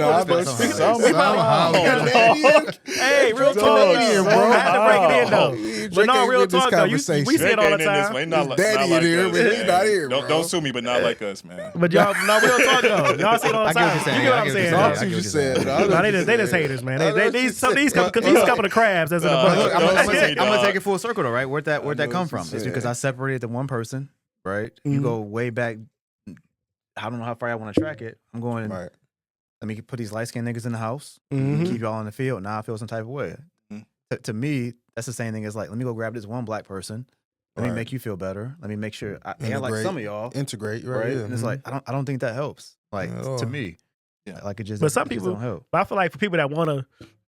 real talk, bro. I had to break it in though. But no, real talk though. We say it all the time. Daddy in here, but he's not here. Don't sue me, but not like us, man. But y'all, no, real talk though. Y'all say it all the time. You get what I'm saying? That's what you said. No, they just haters, man. These couple of crabs that's in the bucket. I'm gonna take it full circle though, right? Where'd that come from? It's because I separated the one person, right? You go way back. I don't know how far I want to track it. I'm going. Right. Let me put these light skinned niggas in the house. Keep y'all in the field. Now I feel some type of way. To me, that's the same thing as like, let me go grab this one black person. Let me make you feel better. Let me make sure I like some of y'all integrate, right? Yeah. And it's like I don't think that helps. Like to me, like it just. But some people don't help. But I feel like for people that want to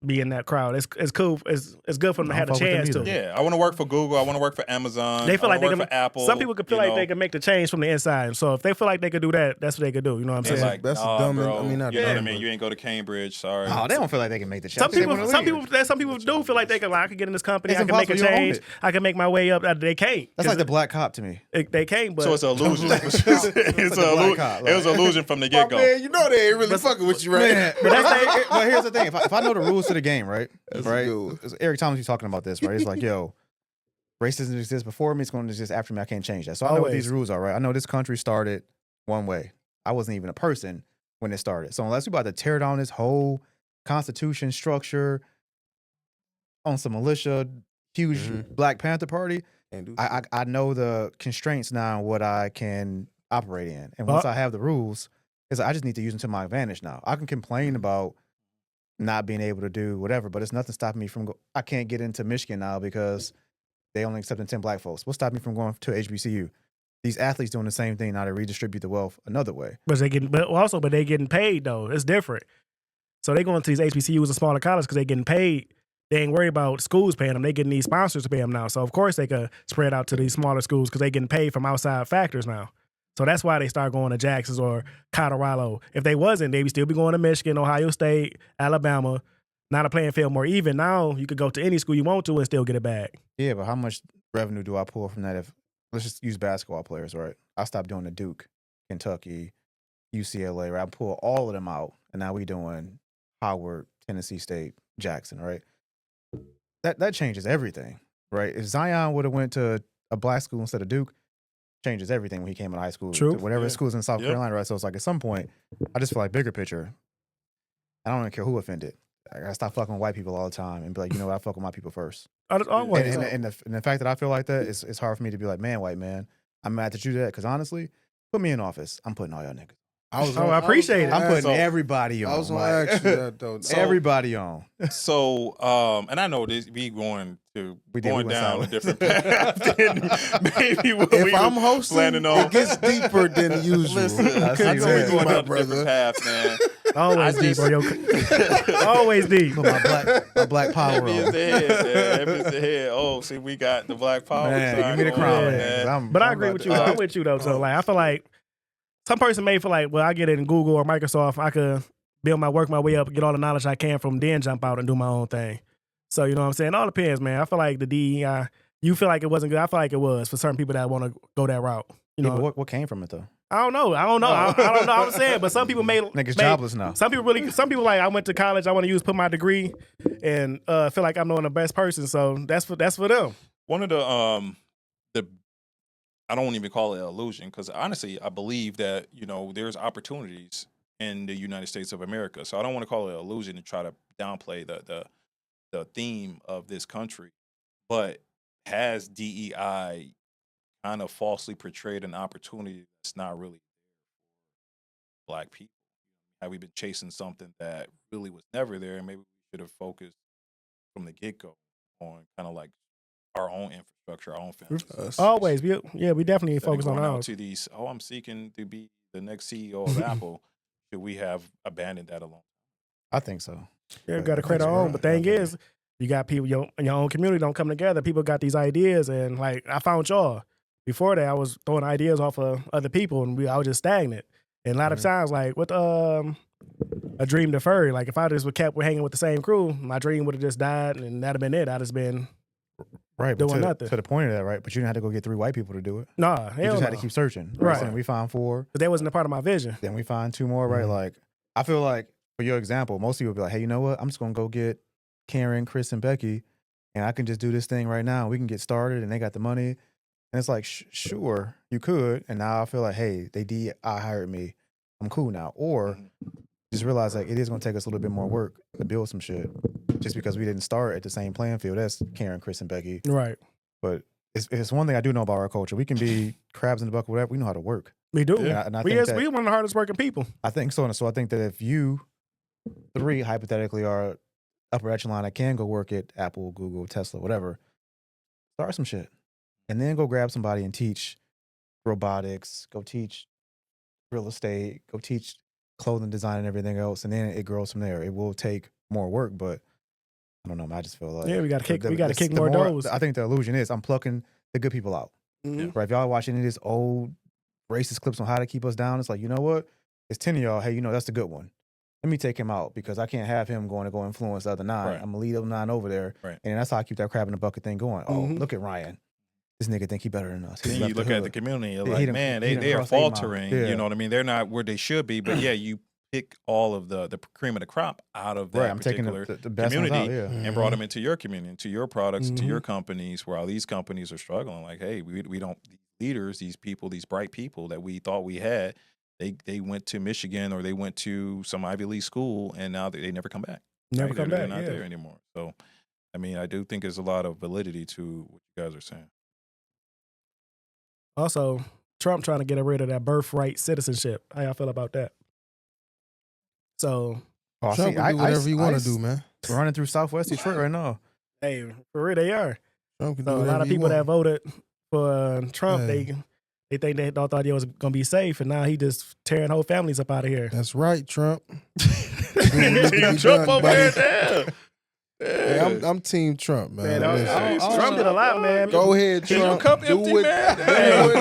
be in that crowd, it's cool. It's good for them to have a chance to. Yeah, I want to work for Google. I want to work for Amazon. They feel like they can work for Apple. Some people can feel like they can make the change from the inside. So if they feel like they could do that, that's what they could do. You know what I'm saying? Like, that's dumb. Bro. I mean, not you know dumb, what I mean. You ain't go to Cambridge. Sorry. Oh, they don't feel like they can make the change. Some people do feel like they can. Like, I can get in this company. I can make a change. I can make my way up. They can't. That's like the black cop to me. They can't. But so it's an illusion. It was an illusion from the get go. Man, you know they ain't really fucking with you, right? But here's the thing: if I know the rules to the game, right? Right. Eric Thomas, you talking about this, right? It's like, yo, racism exists before me. It's going to exist after me. I can't change that. So I know what these rules are, right? I know this country started one way. I wasn't even a person when it started. So unless we're about to tear down this whole constitution structure on some militia, huge Black Panther Party, I know the constraints now on what I can operate in. And once I have the rules, I just need to use them to my advantage now. I can complain about not being able to do whatever, but it's nothing stopping me from I can't get into Michigan now because they only accepting 10 black folks. What's stopping me from going to HBCU? These athletes doing the same thing now to redistribute the wealth another way. But they getting paid though. It's different. So they going to these HBCUs and smaller colleges because they getting paid. They ain't worried about schools paying them. They getting these sponsors to pay them now. So of course they could spread out to these smaller schools because they getting paid from outside factors now. So that's why they start going to Jackson's or Colorado. If they wasn't, they'd still be going to Michigan, Ohio State, Alabama. Not a playing field more even. Now you could go to any school you want to and still get it back. Yeah, but how much revenue do I pull from that? If let's just use basketball players, right? I stopped doing the Duke, Kentucky, UCLA, right? I pull all of them out, and now we doing Howard, Tennessee State, Jackson, right? That changes everything, right? If Zion would have went to a black school instead of Duke, changes everything when he came out of high school. True. Whatever school's in South Carolina, right? So it's like at some point, I just feel like bigger picture. I don't even care who offended. I gotta stop fucking with white people all the time and be like, you know what, I fuck with my people first. Always. And the fact that I feel like that, it's hard for me to be like, man, white man, I'm mad that you did that. Because honestly, put me in office. I'm putting all y'all niggas. I appreciate it. I'm putting everybody on. I was going to ask you that though. Everybody on. So, and I know this, we going down a different path than maybe what if I'm hosting, planning on. It gets deeper than usual. Listen, I know we're going down a different path, man. Always deep, always deep. My black power Heavy as the head, man. Heavy as the head. Oh, see, we got the black power. Man, give me the crown, man. But I agree with you. I'm with you though. So like, I feel like some person may feel like, well, I get it in Google or Microsoft. I could work my way up, get all the knowledge I can from, then jump out and do my own thing. So you know what I'm saying? It all depends, man. I feel like the DEI, you feel like it wasn't good. I feel like it was for certain people that want to go that route. You know, but what came from it though? I don't know. I don't know what I'm saying. But some people niggas jobless now. Some people like, I went to college, I want to put my degree and feel like I'm knowing the best person. So that's for them. One of the I don't even call it an illusion because honestly, I believe that, you know, there's opportunities in the United States of America. So I don't want to call it an illusion and try to downplay the theme of this country. But has DEI kind of falsely portrayed an opportunity that's not really there for Black people? Have we been chasing something that really was never there? And maybe we should have focused from the get-go on kind of like our own infrastructure, our own family. Always. We definitely focus on ours. To these, I'm seeking to be the next CEO of Apple. Should we have abandoned that alone? I think so. Yeah, we got to create our own. But the thing is, You got people in your own community don't come together. People got these ideas, and like I found y'all. Before that, I was throwing ideas off of other people, and I was just stagnant. And a lot of times, like with a dream deferred. Like if I just kept hanging with the same crew, my dream would have just died, and that'd have been it. I'd just been doing nothing. To the point of that, right? But you didn't have to go get 3 white people to do it. Nah, you just had to keep searching. Right. And we found 4. But that wasn't a part of my vision. Then we find 2 more, right? Like I feel like for your example, most people be like, hey, you know what? I'm just gonna go get Karen, Chris, and Becky, and I can just do this thing right now. We can get started, and they got the money. And it's like, sure, you could. And now I feel like, hey, I hired me. I'm cool now. Or just realize like it is going to take us a little bit more work to build some shit just because we didn't start at the same playing field as Karen, Chris, and Becky. Right. But it's one thing I do know about our culture. We can be crabs in the bucket, whatever. We know how to work. We do. Yeah. And I we think one of the hardest working people. I think so. And so I think that if you 3 hypothetically are upper echelon that can go work at Apple, Google, Tesla, whatever, start some shit. And then go grab somebody and teach robotics, go teach real estate, go teach clothing design and everything else. And then it grows from there. It will take more work, but I don't know. I just feel like we got to kick more doors. I think the illusion is I'm plucking the good people out. Right? If y'all watching these old racist clips on how to keep us down, it's like, you know what? It's 10 of y'all. Hey, that's the good one. Let me take him out because I can't have him going to go influence the other 9. Right. I'm going to lead them 9 over there. Right. And that's how I keep that crab in the bucket thing going. Oh, look at Ryan. This nigga think he better than us. Then you look at the community, you're like, man, they are faltering. You know what I mean? They're not where they should be. But yeah, you pick all of the cream of the crop out of that particular the best community and brought them into your community, to your products, to your companies, where all these companies are struggling. Like, hey, we don't, these leaders, these people, these bright people that we thought we had, they went to Michigan or they went to some Ivy League school, and now they never come back. Never come back. They're not there anymore. So, I mean, I do think there's a lot of validity to what you guys are saying. Also, Trump trying to get rid of that birthright citizenship. How y'all feel about that? So, Trump can do whatever you want to do, man. We're running through Southwest Detroit right now. Hey, for real, they are. Trump can so do a lot of people that voted for Trump, they think they thought he was going to be safe, and now he just tearing whole families up out of here. That's right, Trump. Trump over there. Hey, I'm Team Trump, man. Trump did a lot, man. Go ahead, Trump. Do what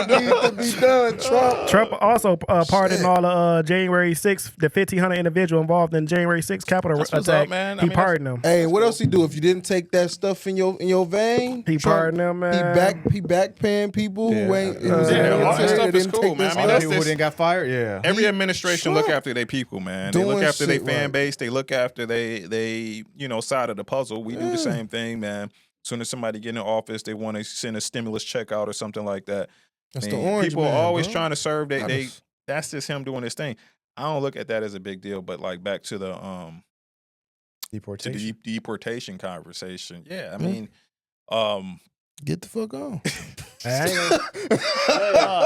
needs to be done, Trump. Trump also pardoned all the January 6th, the 1,500 individual involved in January 6th Capitol attack. Up, man. He pardoned them. Hey, what else he do? If you didn't take that stuff in your vein, he pardoned them, man. He back paying people who ain't. All that stuff is cool, man. I mean, that's people who didn't got fired. Yeah. Every administration look after their people, man. They look after their fan base. They look after they side of the puzzle. We do the same thing, man. As soon as somebody get in office, they want to send a stimulus check out or something like that. That's the orange people man, are always bro. trying to serve. That's just him doing his thing. I don't look at that as a big deal. But like back to the deportation conversation. Yeah, I mean, get the fuck on.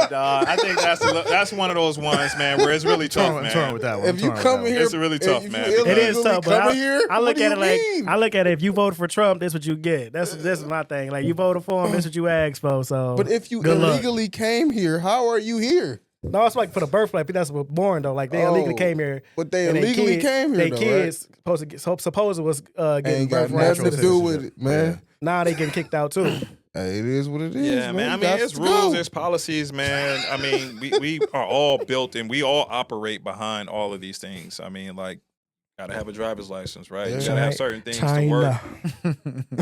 Dog. I think that's one of those ones, man, where it's really tough, man. I'm torn with that one. If you come here, it's really tough, man. It is tough, but I look at it mean? I look at it. If you voted for Trump, that's what you get. That's my thing. Like you voted for him, that's what you asked for. So, but if you illegally came here, how are you here? No, it's like for the birth flight. That's what born though. Like they illegally came here, but they illegally came here. Their kids supposed it was getting ain't got birthright. nothing to do with it, man. Yeah. Now they getting kicked out too. Hey, it is what it is. Yeah, man. I mean, there's rules, there's policies, man. I mean, we are all built and we all operate behind all of these things. I mean, like, gotta have a driver's license, right? You gotta have certain things to work.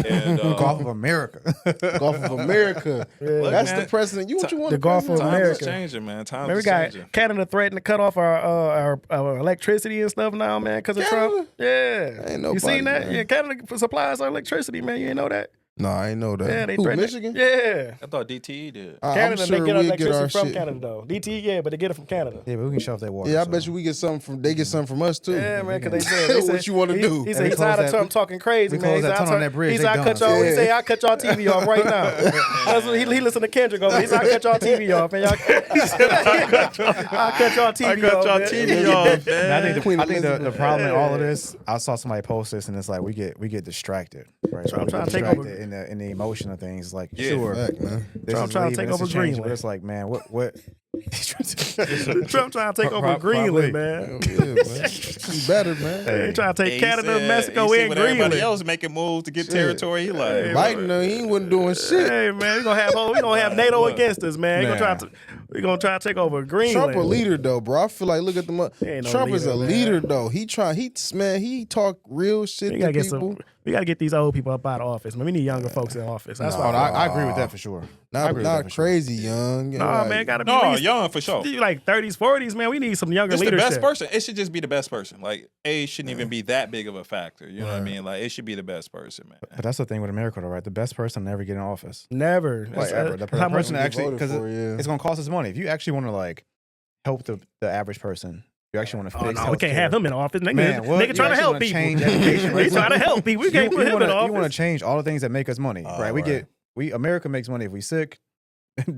And Gulf of America. Gulf of America. Yeah. That's the president. What you want? The Gulf of America. Times is changing, man. Times is changing. Canada threatened to cut off our electricity and stuff now, man, because of Trump. Yeah. Ain't nobody, you seen that? man. Yeah, Canada supplies our electricity, man. You ain't know that? No, I ain't know that. Yeah, they Who, threatened Michigan? Yeah. I thought DTE did. Canada, I'm sure they get our we get our electricity from shit. Canada, though. DTE, yeah, but they get it from Canada. Yeah, but we can shut off that water. Yeah, I bet you we get something from. They get something from us too. Yeah, man, because they said what you want to do? He said he's tired of Trump talking crazy, man. He said, I cut y'all. He said, I cut y'all TV off right now. That's what he listened to Kendrick over. He said, I cut y'all TV off, man. I cut y'all TV off, man. I think the problem in all of this, I saw somebody post this, and it's like we get distracted, right? So I'm trying to take over in the emotion of things. Like, Sure, fact, man. Trump trying to take over Greenland. It's like, man, what? Trump trying to take over Greenland, man. Yeah, man. He better, man. He trying to take Canada, Mexico, and Greenland. Everybody else making moves to get territory. He like Biden, he wasn't doing shit. Hey man, we gonna have NATO against us, man. We gonna try to take over Greenland. Trump a leader though, bro. I feel like look at the Trump is a leader though. He talk real shit to people. We gotta get these old people up out of office, man. We need younger folks in office. That's why I agree with that for sure. Not crazy young. Nah, man, gotta be young for sure. Like 30s, 40s, man. We need some younger it's leadership. The best person. It should just be the best person. Like age shouldn't even be that big of a factor. You know what I mean? Like it should be the best person, man. But that's the thing with America, though, right? The best person never get in office. Never, like ever. The person actually, because it's gonna cost us money. If you actually want to like help the average person. You actually want to fix we can't have him in office. Nigga trying to help people. Change education, right? He's trying to help people. We can't put him in office. You want to change all the things that make us money, right? America makes money if we sick,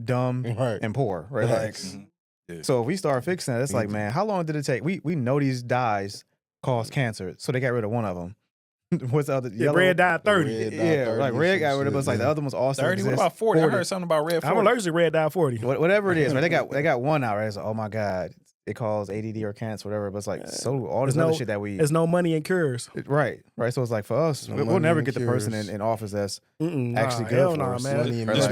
dumb, and poor, right? Like, so if we start fixing it, it's like, man, how long did it take? We know these dyes cause cancer, so they got rid of one of them. What's the other? Yellow? Red dye 30. Like red got rid of us. Like the other one's also 30. What about 40? I heard something about red 40. I'm allergic to red dye 40. Whatever it is, right? They got one out. Right? It's like, oh my god. It calls ADD or cancer, whatever. But it's like so all this other shit that we. There's no money in cures. Right. So it's like for us, we'll never get the person in office that's actually good for us. Man. Just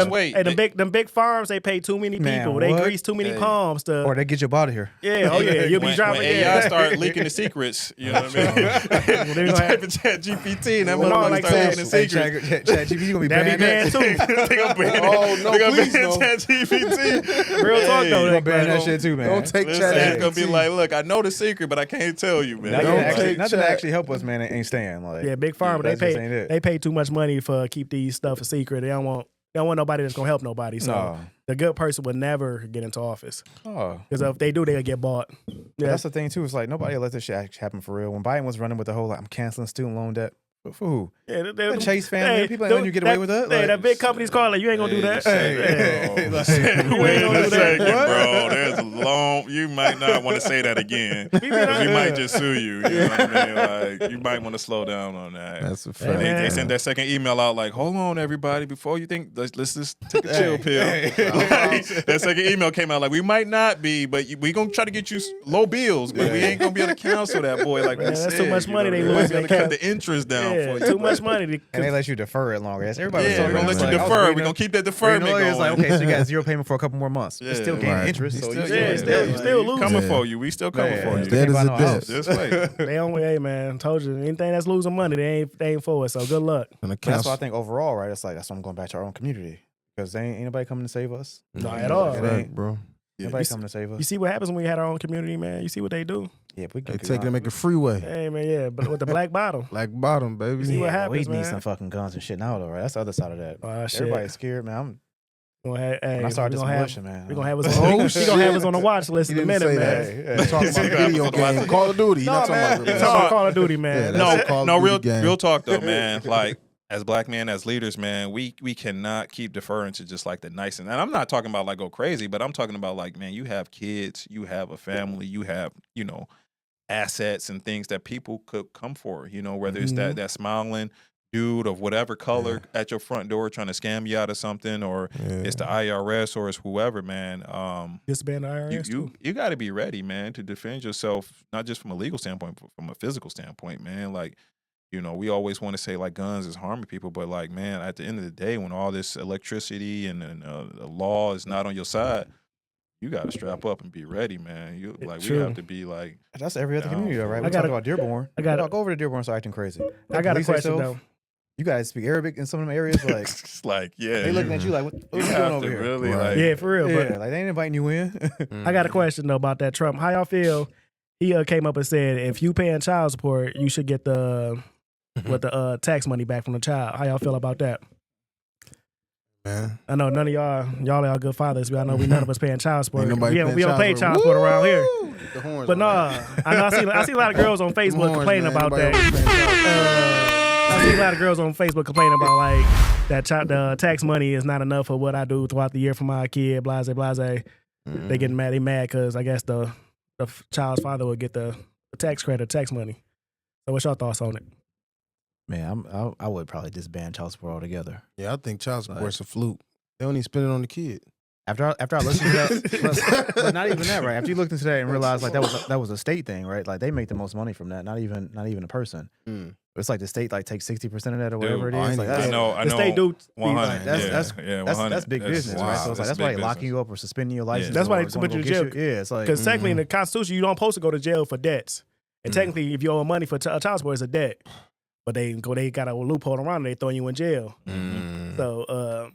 wait. Hey, them big farms, they pay too many people. They grease too many palms to. Or they get you out of here. Yeah. You'll be driving. When AI start leaking the secrets, you know what I mean? You type in Chat GPT and that motherfucker start leaking the secrets. Chat GPT gonna be banned too. They gonna ban Chat GPT. Real talk though. They gonna ban that shit too, man. Don't take Chat GPT. It's gonna be like, look, I know the secret, but I can't tell you, man. Nothing to actually help us, man. Ain't staying like. Yeah, big pharma. They pay too much money for keep these stuff a secret. They don't want nobody that's gonna help nobody. So the good person would never get into office. Because if they do, they'll get bought. Yeah, that's the thing too. It's like nobody let this shit actually happen for real. When Biden was running with the whole, like, I'm canceling student loan debt. For who? Yeah, the Chase family. People ain't letting you get away with that. Hey, that big company's calling. You ain't gonna do that. Wait a second, bro. There's a long. You might not want to say that again. We might just sue you. You know what I mean? Like, you might want to slow down on that. That's a fact. They sent that second email out like, hold on, everybody, before you think, let's just take a chill pill. That second email came out like, we might not be, but we gonna try to get you low bills, but we ain't gonna be able to cancel that boy. Like, we said, that's too much money they lose. They cut the interest down. Too much money. And they let you defer it longer. Everybody we're going to let you defer. We're going to keep that deferment going. It's like, okay, so you got zero payment for a couple more months. You're still getting interest. So you still losing. Coming for you. We still coming for you. That is a debt. Just wait. They only, hey man, told you, anything that's losing money, they ain't for it. So good luck. That's why I think overall, right, it's like, that's why I'm going back to our own community. Because ain't nobody coming to save us. Not at all. Right, bro. Nobody coming to save us. You see what happens when we had our own community, man? You see what they do? Yeah, we they take it and make a freeway. Hey man, yeah, but with the black bottom. Black bottom, baby. You see what happens, we need some fucking guns and shit now, though, right? That's the other side of that. Everybody's scared, man. I started this militia, man. We're gonna have us on the watch list in a minute, man. We're talking about video game, Call of Duty. You're talking about Call of Duty, man. No, real talk though, man. Like, as black men, as leaders, man, we cannot keep deferring to just like the nice. And I'm not talking about like go crazy, but I'm talking about like, man, you have kids, you have a family, you have, assets and things that people could come for, whether it's that smiling dude of whatever color at your front door trying to scam you out of something, or it's the IRS, or it's whoever, man. Disband the IRS. You got to be ready, man, to defend yourself, not just from a legal standpoint, but from a physical standpoint, man. Like, we always want to say like guns is harming people, but like, man, at the end of the day, when all this electricity and the law is not on your side, you got to strap up and be ready, man. We have to be like. That's every other community, though, right? We talk about Dearborn. I got to go over to Dearborn, start acting crazy. I got a question though. You guys speak Arabic in some of them areas, like. It's like, yeah. They looking at you like, what you doing over here? Really, like, for real. Yeah, like they ain't inviting you in. I got a question though about that Trump. How y'all feel? He came up and said if you paying child support, you should get the tax money back from the child. How y'all feel about that? Man, I know none of y'all are good fathers. I know none of us paying child support. We don't pay child support around here. But I see a lot of girls on Facebook complaining about that. I see a lot of girls on Facebook complaining about like that the tax money is not enough for what I do throughout the year for my kid. Blase. They getting mad. They mad because I guess the child's father would get the tax credit, tax money. So what's your thoughts on it? Man, I would probably disband child support altogether. Yeah, I think child support's a fluke. They don't even spend it on the kid. After I listened to that, but not even that, right? After you looked into that and realized like that was a state thing, right? Like they make the most money from that. Not even a person. It's like the state like takes 60% of that or whatever it is. Like I know. The state do 100. That's big business, right? So it's like that's why they locking you up or suspending your license. That's why they put you in jail. Yeah, it's like because technically in the Constitution you don't supposed to go to jail for debts, and technically if you owe money for child support, it's a debt. But they got a loophole around it. They throw you in jail. So.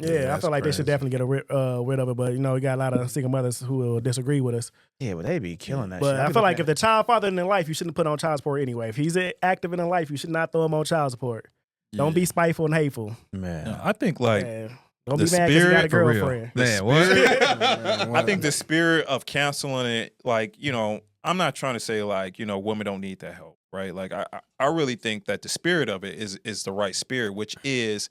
Yeah, I feel like they should definitely get rid of it, but you got a lot of single mothers who will disagree with us. Yeah, but they be killing that. But shit. I feel like if the child father in their life, you shouldn't put on child support anyway. If he's active in their life, you should not throw him on child support. Don't be spiteful and hateful. Man, I think like don't be mad because you got a girlfriend. Man, what? I think the spirit of canceling it, like I'm not trying to say like women don't need that help, right? Like I really think that the spirit of it is the right spirit, which is.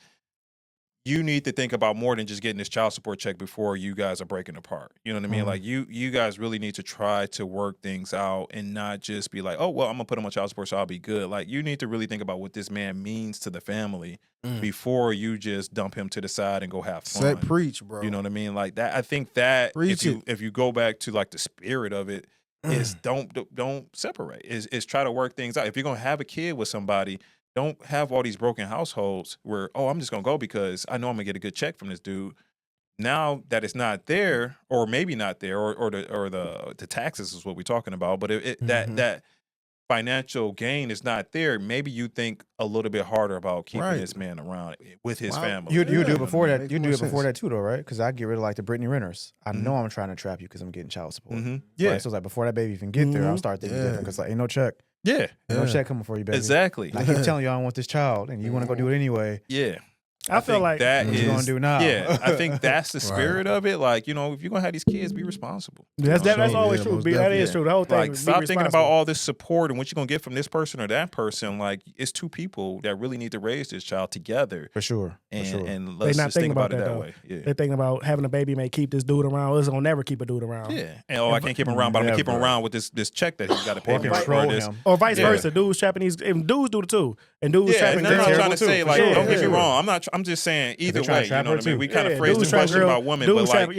You need to think about more than just getting this child support check before you guys are breaking apart. You know what I mean? Like you guys really need to try to work things out and not just be like, oh, well, I'm gonna put him on child support, so I'll be good. Like you need to really think about what this man means to the family before you just dump him to the side and go have fun. Set preach, bro. You know what I mean? Like that. I think that if you go back to like the spirit of it, is don't separate. Is try to work things out. If you're gonna have a kid with somebody. Don't have all these broken households where, I'm just going to go because I know I'm going to get a good check from this dude. Now that it's not there, or maybe not there, or the taxes is what we're talking about, but that financial gain is not there, maybe you think a little bit harder about keeping this man around with his family. You do it before that. You do it before that too, though, right? Because I get rid of like the Brittany renters. I know I'm trying to trap you because I'm getting child support. Yeah. Right? So it's like before that baby even get there, I'll start thinking different because like ain't no check. Yeah. No check coming for you, baby. Exactly. I keep telling you I don't want this child, and you want to go do it anyway. Yeah. I feel like that is what you gonna do now. Yeah, I think that's the spirit of it. Like, if you're gonna have these kids, be responsible. That's always true. That is true. The whole thing. Like, stop thinking about all this support and what you're gonna get from this person or that person. Like, it's two people that really need to raise this child together. For sure. And let's just think about it that way. Yeah. They're thinking about having a baby may keep this dude around. It's gonna never keep a dude around. Yeah. And I can't keep him around, but I'm gonna keep him around with this check that he's got to pay me for this. Or vice versa. Dudes trapping these. If dudes do it too, and dudes trapping girls. I'm trying to say, like, don't get me sure. wrong. I'm just saying either way. You know what I mean? We kind of phrase this question about women, but like,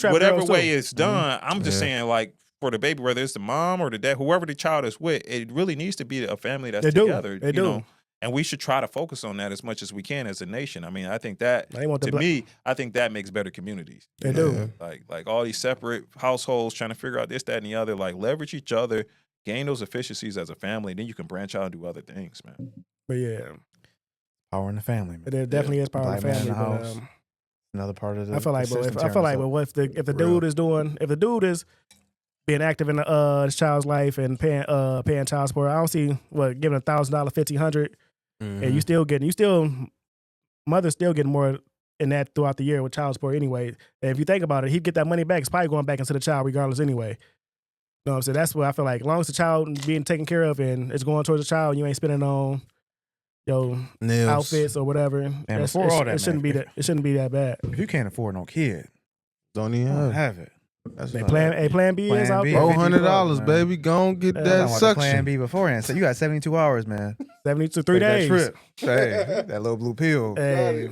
whatever way it's done, I'm just saying, like, for the baby, whether it's the mom or the dad, whoever the child is with, it really needs to be a family that's together. They do. And we should try to focus on that as much as we can as a nation. I mean, I think that, I think that makes better communities. They do. Like all these separate households trying to figure out this, that, and the other, like leverage each other, gain those efficiencies as a family, and then you can branch out and do other things, man. But yeah. Power in the family, man. There definitely is power in the family. But, another part of the I feel like, if the dude is being active in this child's life and paying child support, I don't see giving $1,000, $1,500, and mother's still getting more in that throughout the year with child support anyway. And if you think about it, he'd get that money back. It's probably going back into the child regardless anyway. You know what I'm saying? That's what I feel like. As long as the child being taken care of and it's going towards the child, you ain't spending on nails, outfits or whatever. And before all that, it shouldn't be that bad. If you can't afford no kid, don't even have it. That's plan B is out there. $400, baby. Go and get that suction. Plan B beforehand. So you got 72 hours, man. 72, 3 days. That trip. Hey, that little blue pill. Hey,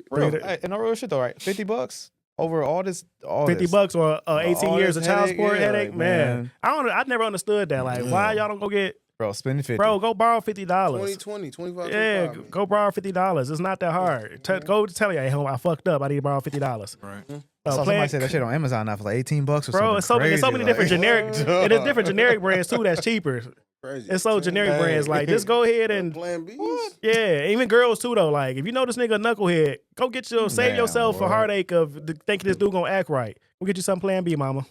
bro. And no real shit though, right? $50 over all this. $50 or 18 years of child support headache, like, man. I never understood that. Like, why y'all don't go get? Bro, spend 50. Bro, go borrow $50. 20, 25. Yeah, go borrow $50. It's not that hard. Go tell you, hey, I fucked up. I need to borrow $50. Right. I saw somebody say that shit on Amazon now for like $18 or something. Bro, it's so many different generic. It is different generic brands too that's cheaper. Crazy. It's so generic brands. Like, just go ahead and Plan B. Yeah, even girls too though. Like, if you know this nigga a knucklehead, go get save yourself a heartache of thinking this dude gonna act right. Go get you some Plan B, mama.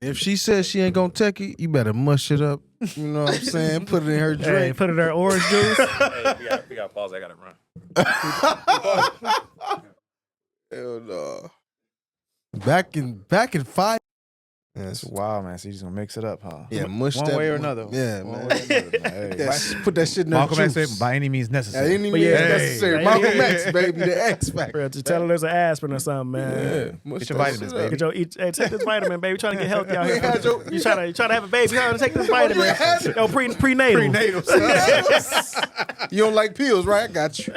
If she says she ain't gonna take it, you better mush it up. You know what I'm saying? Put it in her drink. Hey, put it in her orange juice. Hey, we got pause. I gotta run. Hell no. Back in 5. Yeah, it's wild, man. So you just gonna mix it up, huh? Yeah, mush one that way or another. Yeah, one man. way or another, man. Hey, put that shit in Malcolm her X juice. said, by any means necessary. By any means necessary. Malcolm X, baby, the X factor. Bro, just tell her there's an asprin or something, man. Yeah. Get your vitamins, baby. Take this vitamin, baby. Trying to get healthy out here. You trying to have a baby? You take this vitamin. Yo, prenatal. You don't like pills, right? I got you.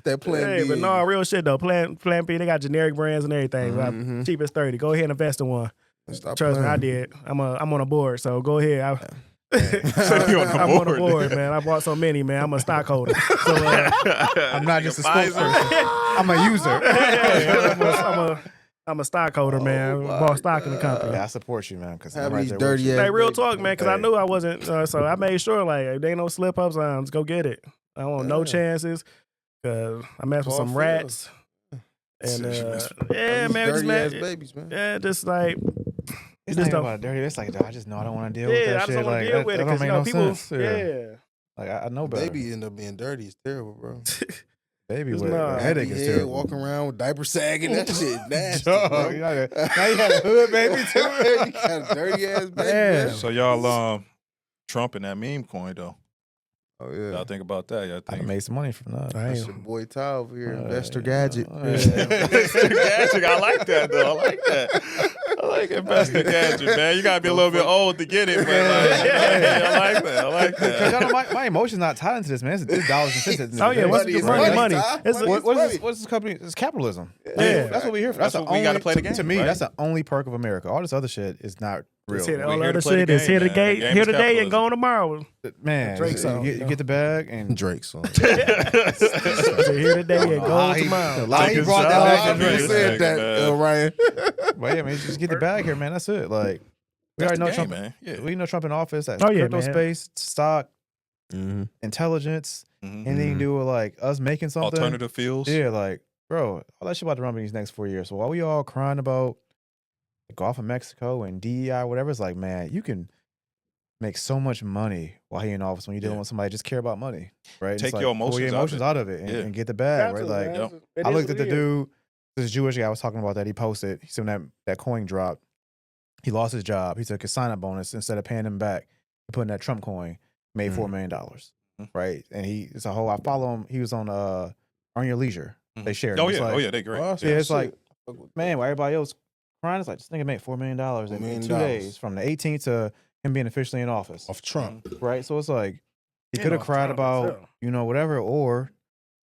that plan B. But no, real shit though. Plan B, they got generic brands and everything. Cheap as 30. Go ahead and invest in one. Trust me, I did. I'm on a board, so go ahead. I'm on the board, man. I bought so many, man. I'm a stockholder. So I'm not just a spokesperson. I'm a user. I'm a stockholder, man. I bought stock in the company. Yeah, I support you, man. Because have these dirty ass. Hey, real talk, man. Because I knew I wasn't. So I made sure, like, if there ain't no slip ups, just go get it. I don't want no chances. Cause I messed with some rats. And yeah, man, just ass babies, man. Yeah, just like. It's not even about dirty. It's like, I just know I don't want to deal with that shit. I just don't want to deal with it. That don't make no people, sense. Yeah. Like, I know better. Baby end up being dirty. It's terrible, bro. Baby with a headache is terrible. Walking around with diaper sagging. That shit nasty. Now you had a hood baby, too. You got a dirty ass baby. Yeah. So y'all Trump and that meme coin, though. Oh, yeah. Y'all think about that? Y'all think I made some money from that. That's your boy Ty over here, Investor Gadget. Investor Gadget. I like that, though. I like that. I like Investor Gadget, man. You gotta be a little bit old to get it, but I like that. I like that. Because y'all know my emotion's not tied into this, man. It's dollars and cents. Oh yeah, what's the money? What's this company? It's capitalism. Yeah, that's what we here for. That's what we gotta play the game. To me, right? that's the only perk of America. All this other shit is not real. All other shit is here today and gone tomorrow. Man, Drake song. You get the bag and Drake song. Here today and gone tomorrow. He brought that back. You said that, Ryan. But yeah, man, just get the bag here, man. That's it. Like we already know Trump, man. Yeah. We know Trump in office. That crypto space, stock, intelligence, anything to do with like us making something. Alternative fields. Yeah, like bro, all that shit about to run in these next 4 years. So while we all crying about the Gulf of Mexico and DEI, whatever, it's like, man, you can make so much money while he in office when you're dealing with somebody that just care about money, right? Take like, your emotions out of it and get the bag, right? Like I looked at the dude, this Jewish guy I was talking about that he posted. He said when that coin dropped, he lost his job. He took his sign-up bonus instead of paying him back. He put in that Trump coin, made $4 million, right? And it's a whole. I follow him. He was on Earn Your Leisure. They shared. Oh yeah, like, they great. Yeah, it's like, man, while everybody else crying, it's like this nigga made $4 million in 2 days from the 18th to him being officially in office of Trump, right? So it's like he could have cried about whatever, or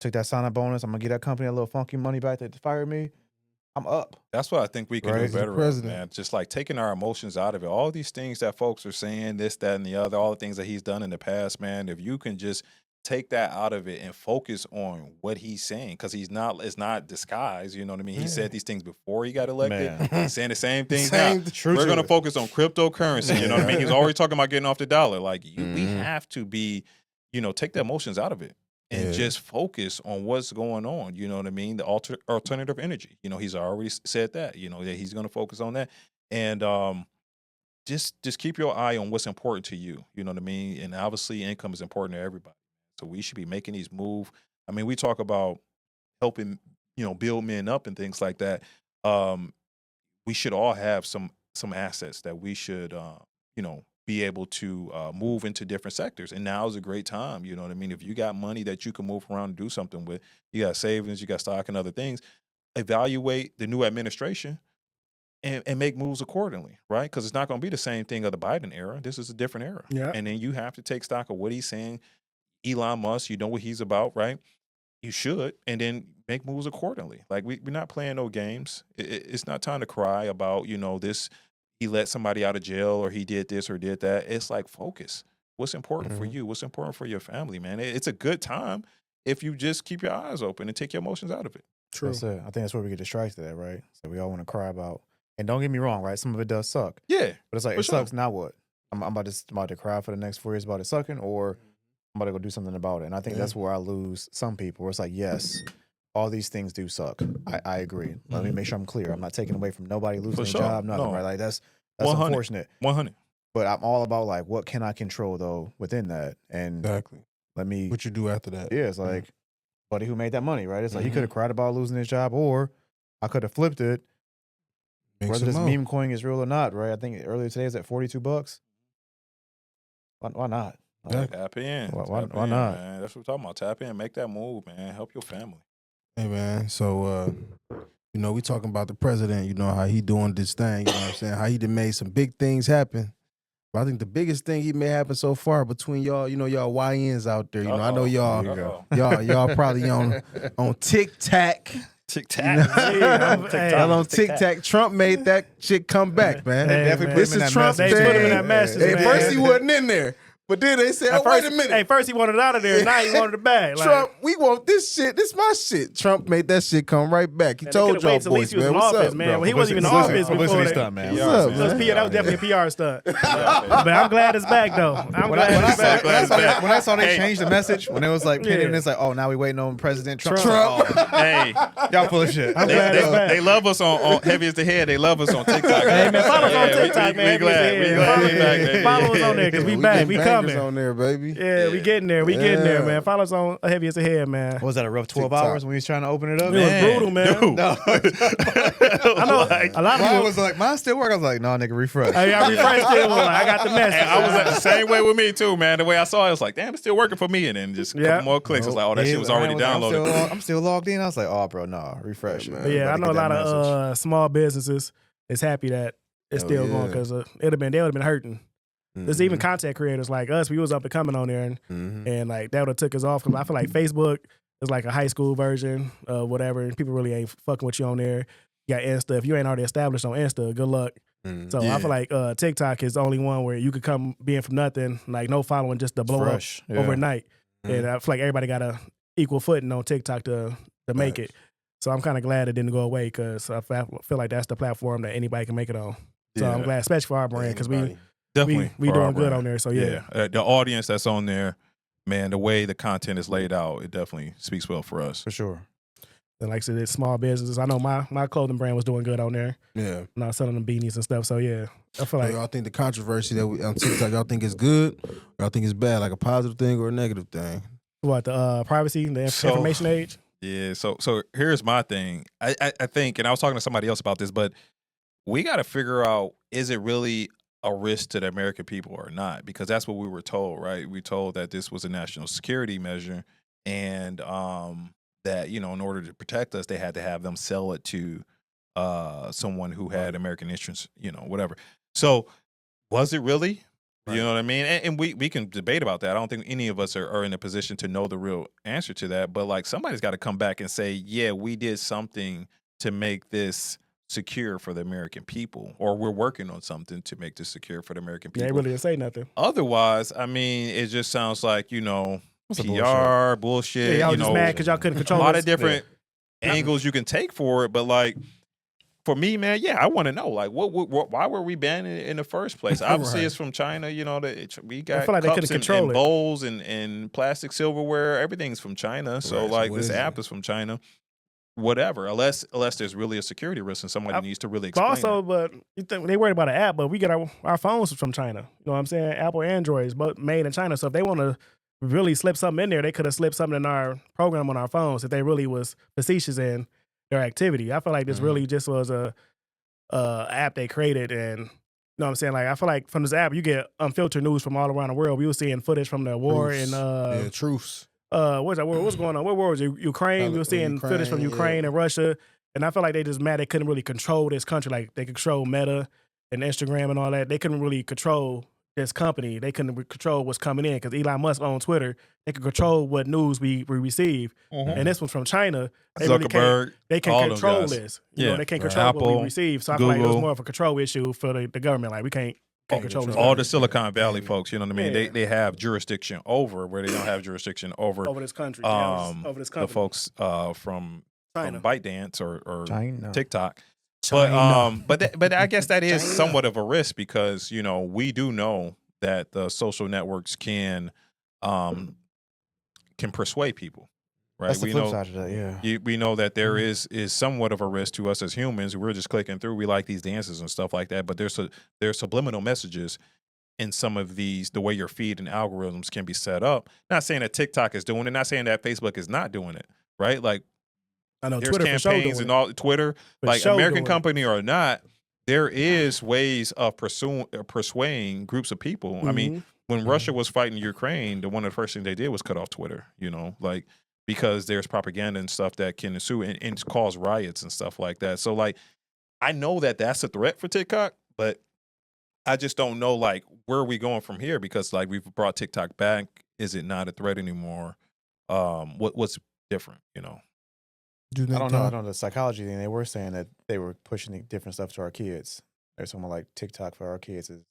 took that sign-up bonus. I'm gonna get that company a little funky money back that fired me. I'm up. That's what I think we can do better at, man. Just like taking our emotions out of it. All these things that folks are saying, this, that, and the other, all the things that he's done in the past, man. If you can just take that out of it and focus on what he's saying, because it's not disguised, you know what I mean? He said these things before he got elected. He's saying the same things now. We're going to focus on cryptocurrency, you know what I mean? He's already talking about getting off the dollar. Like, we have to be, take the emotions out of it and just focus on what's going on, you know what I mean? The alternative energy. He's already said that, that he's going to focus on that. And just keep your eye on what's important to you, you know what I mean? And obviously income is important to everybody. So we should be making these moves. I mean, we talk about helping, build men up and things like that. We should all have some assets that we should, be able to move into different sectors. And now is a great time. You know what I mean? If you got money that you can move around and do something with, you got savings, you got stock and other things, evaluate the new administration and make moves accordingly, right? Because it's not going to be the same thing of the Biden era. This is a different era. Yeah. And then you have to take stock of what he's saying. Elon Musk, you know what he's about, right? You should, and then make moves accordingly. Like we're not playing no games. It's not time to cry about, this, he let somebody out of jail or he did this or did that. It's like focus. What's important for you? What's important for your family, man? It's a good time if you just keep your eyes open and take your emotions out of it. True. That's it. I think that's where we get distracted at, right? So we all want to cry about, and don't get me wrong, right? Some of it does suck. Yeah. But it's like, sucks, now what? I'm about to cry for the next 4 years about it sucking, or I'm about to go do something about it. And I think that's where I lose some people, where it's like, yes, all these things do suck. I agree. Let me make sure I'm clear. I'm not taking away from nobody losing their job, nothing, right? Like that's 100. Unfortunate. 100. But I'm all about like, what can I control though within that? And let me. What you do after that? Yeah, it's like, buddy who made that money, right? It's like he could have cried about losing his job, or I could have flipped it. Whether this meme coin is real or not, right? I think earlier today is at $42. Why not? Tap in. Why not? Man. That's what we're talking about. Tap in, make that move, man. Help your family. Hey, man. So, we talking about the president, how he doing this thing, you know what I'm saying? How he done made some big things happen. But I think the biggest thing he may happen so far between y'all, y'all YNs out there. I know y'all probably on TikTok. On TikTok, Trump made that shit come back, man. They definitely put him in that Trump message. They put him in that message, At man. first he wasn't in there. But then they said, wait a minute. Hey, first he wanted it out of there. Now he wanted it back. Like, Trump, we want this shit. This my shit. Trump made that shit come right back. He told y'all boys, man. What's up, man? bro? Well, he wasn't even in office before that. Stunt, man. What's up, man? That was definitely a PR stunt. But I'm glad it's back, though. When I saw they changed the message, when it was like, it's like, oh, now we waiting on President Trump. Hey, y'all full of shit. I'm glad it's back. They love us on Heavy as the Head. They love us on TikTok. Hey, man, follow us on TikTok, man. We glad we back, baby. Follow us on there because we back. We coming. On there, baby. Yeah, we getting there. We getting there, man. Follow us on Heavy as the Head, man. What was that, a rough 12 hours when he was trying to open it up? It was brutal, man. Dude. No. I know a lot of Mine people was like, mine still work. I was like, no, nigga, refresh. Hey, I refreshed it. I got the message. And I was the same way with me too, man. The way I saw it, I was like, damn, it's still working for me. And then just a couple more clicks. It's like, oh, that shit was already downloaded. I'm still logged in. I was like, oh, bro, no, refresh. But yeah, I know a lot of small businesses is happy that it's still going because they would have been hurting. There's even content creators like us. We was up and coming on there, and like that would have took us off because I feel like Facebook is like a high school version of whatever, and people really ain't fucking with you on there. You got Insta. If you ain't already established on Insta, good luck. So I feel like TikTok is the only one where you could come being from nothing, like no following, just to blow up overnight. And I feel like everybody got a equal footing on TikTok to make it. So I'm kind of glad it didn't go away because I feel like that's the platform that anybody can make it on. So I'm glad, especially for our brand, because we doing good on there. So the audience that's on there, man, the way the content is laid out, it definitely speaks well for us. For sure. And like I said, it's small businesses. I know my clothing brand was doing good on there. Yeah. Not selling them beanies and stuff. So I feel like y'all think the controversy that we on TikTok, y'all think is good, or y'all think it's bad, like a positive thing or a negative thing? What, the privacy, the information age? Yeah. So here's my thing. I think, and I was talking to somebody else about this, but we got to figure out, is it really a risk to the American people or not? Because that's what we were told, right? We told that this was a national security measure, and that, in order to protect us, they had to have them sell it to someone who had American interests, whatever. So was it really? Right. You know what I mean? And we can debate about that. I don't think any of us are in a position to know the real answer to that. But like, somebody's got to come back and say, yeah, we did something to make this secure for the American people, or we're working on something to make this secure for the American people. They really didn't say nothing. Otherwise, I mean, it just sounds like, PR bullshit. Yeah, y'all just mad because y'all couldn't control a lot of different angles you can take for it. But like, for me, man, I want to know, like, why were we banned in the first place? Obviously, it's from China. We got like cups and bowls and plastic silverware. Everything's from China. So like, this app is from China. Whatever, unless there's really a security risk and somebody needs to really explain. But you think they worried about an app, but we get our phones from China. You know what I'm saying? Apple, Androids, both made in China. So if they want to really slip something in there, they could have slipped something in our program on our phones if they really was facetious in their activity. I feel like this really just was a app they created, and you know what I'm saying? Like, I feel like from this app you get unfiltered news from all around the world. We were seeing footage from the war and truce. What's that? What's going on? What war was it? Ukraine? We were seeing footage from Ukraine and Russia, and I feel like they just mad they couldn't really control this country. Like, they control Meta and Instagram and all that. They couldn't really control this company. They couldn't control what's coming in because Elon Musk owns Twitter. They can control what news we receive, and this one's from China. They Zuckerberg, really they can control this. They can't control Apple, what we receive. So I feel like it was more of a control issue for the government. Like, we can't control this. All the Silicon Valley folks, you know what I mean? Yeah. They have jurisdiction over where they don't have jurisdiction over this country. Over this the country. folks from ByteDance or China. TikTok. But I guess that is somewhat of a risk because we do know that the social networks can persuade people. Right. That's the flip side of that, we know that there is somewhat of a risk to us as humans. We're just clicking through. We like these dances and stuff like that. But there's subliminal messages in some of these, the way your feed and algorithms can be set up. Not saying that TikTok is doing it, not saying that Facebook is not doing it, right? Like, I know there's Twitter campaigns and all Twitter, like American company or not, there is ways of persuading groups of people. I mean, when Russia was fighting Ukraine, one of the first things they did was cut off Twitter, because there's propaganda and stuff that can ensue and cause riots and stuff like that. So, like, I know that that's a threat for TikTok, but I just don't know, like, where are we going from here? Because, like, we've brought TikTok back. Is it not a threat anymore? What's different, you know? I don't know. I don't know the psychology thing. They were saying that they were pushing different stuff to our kids. There's something like TikTok for our kids is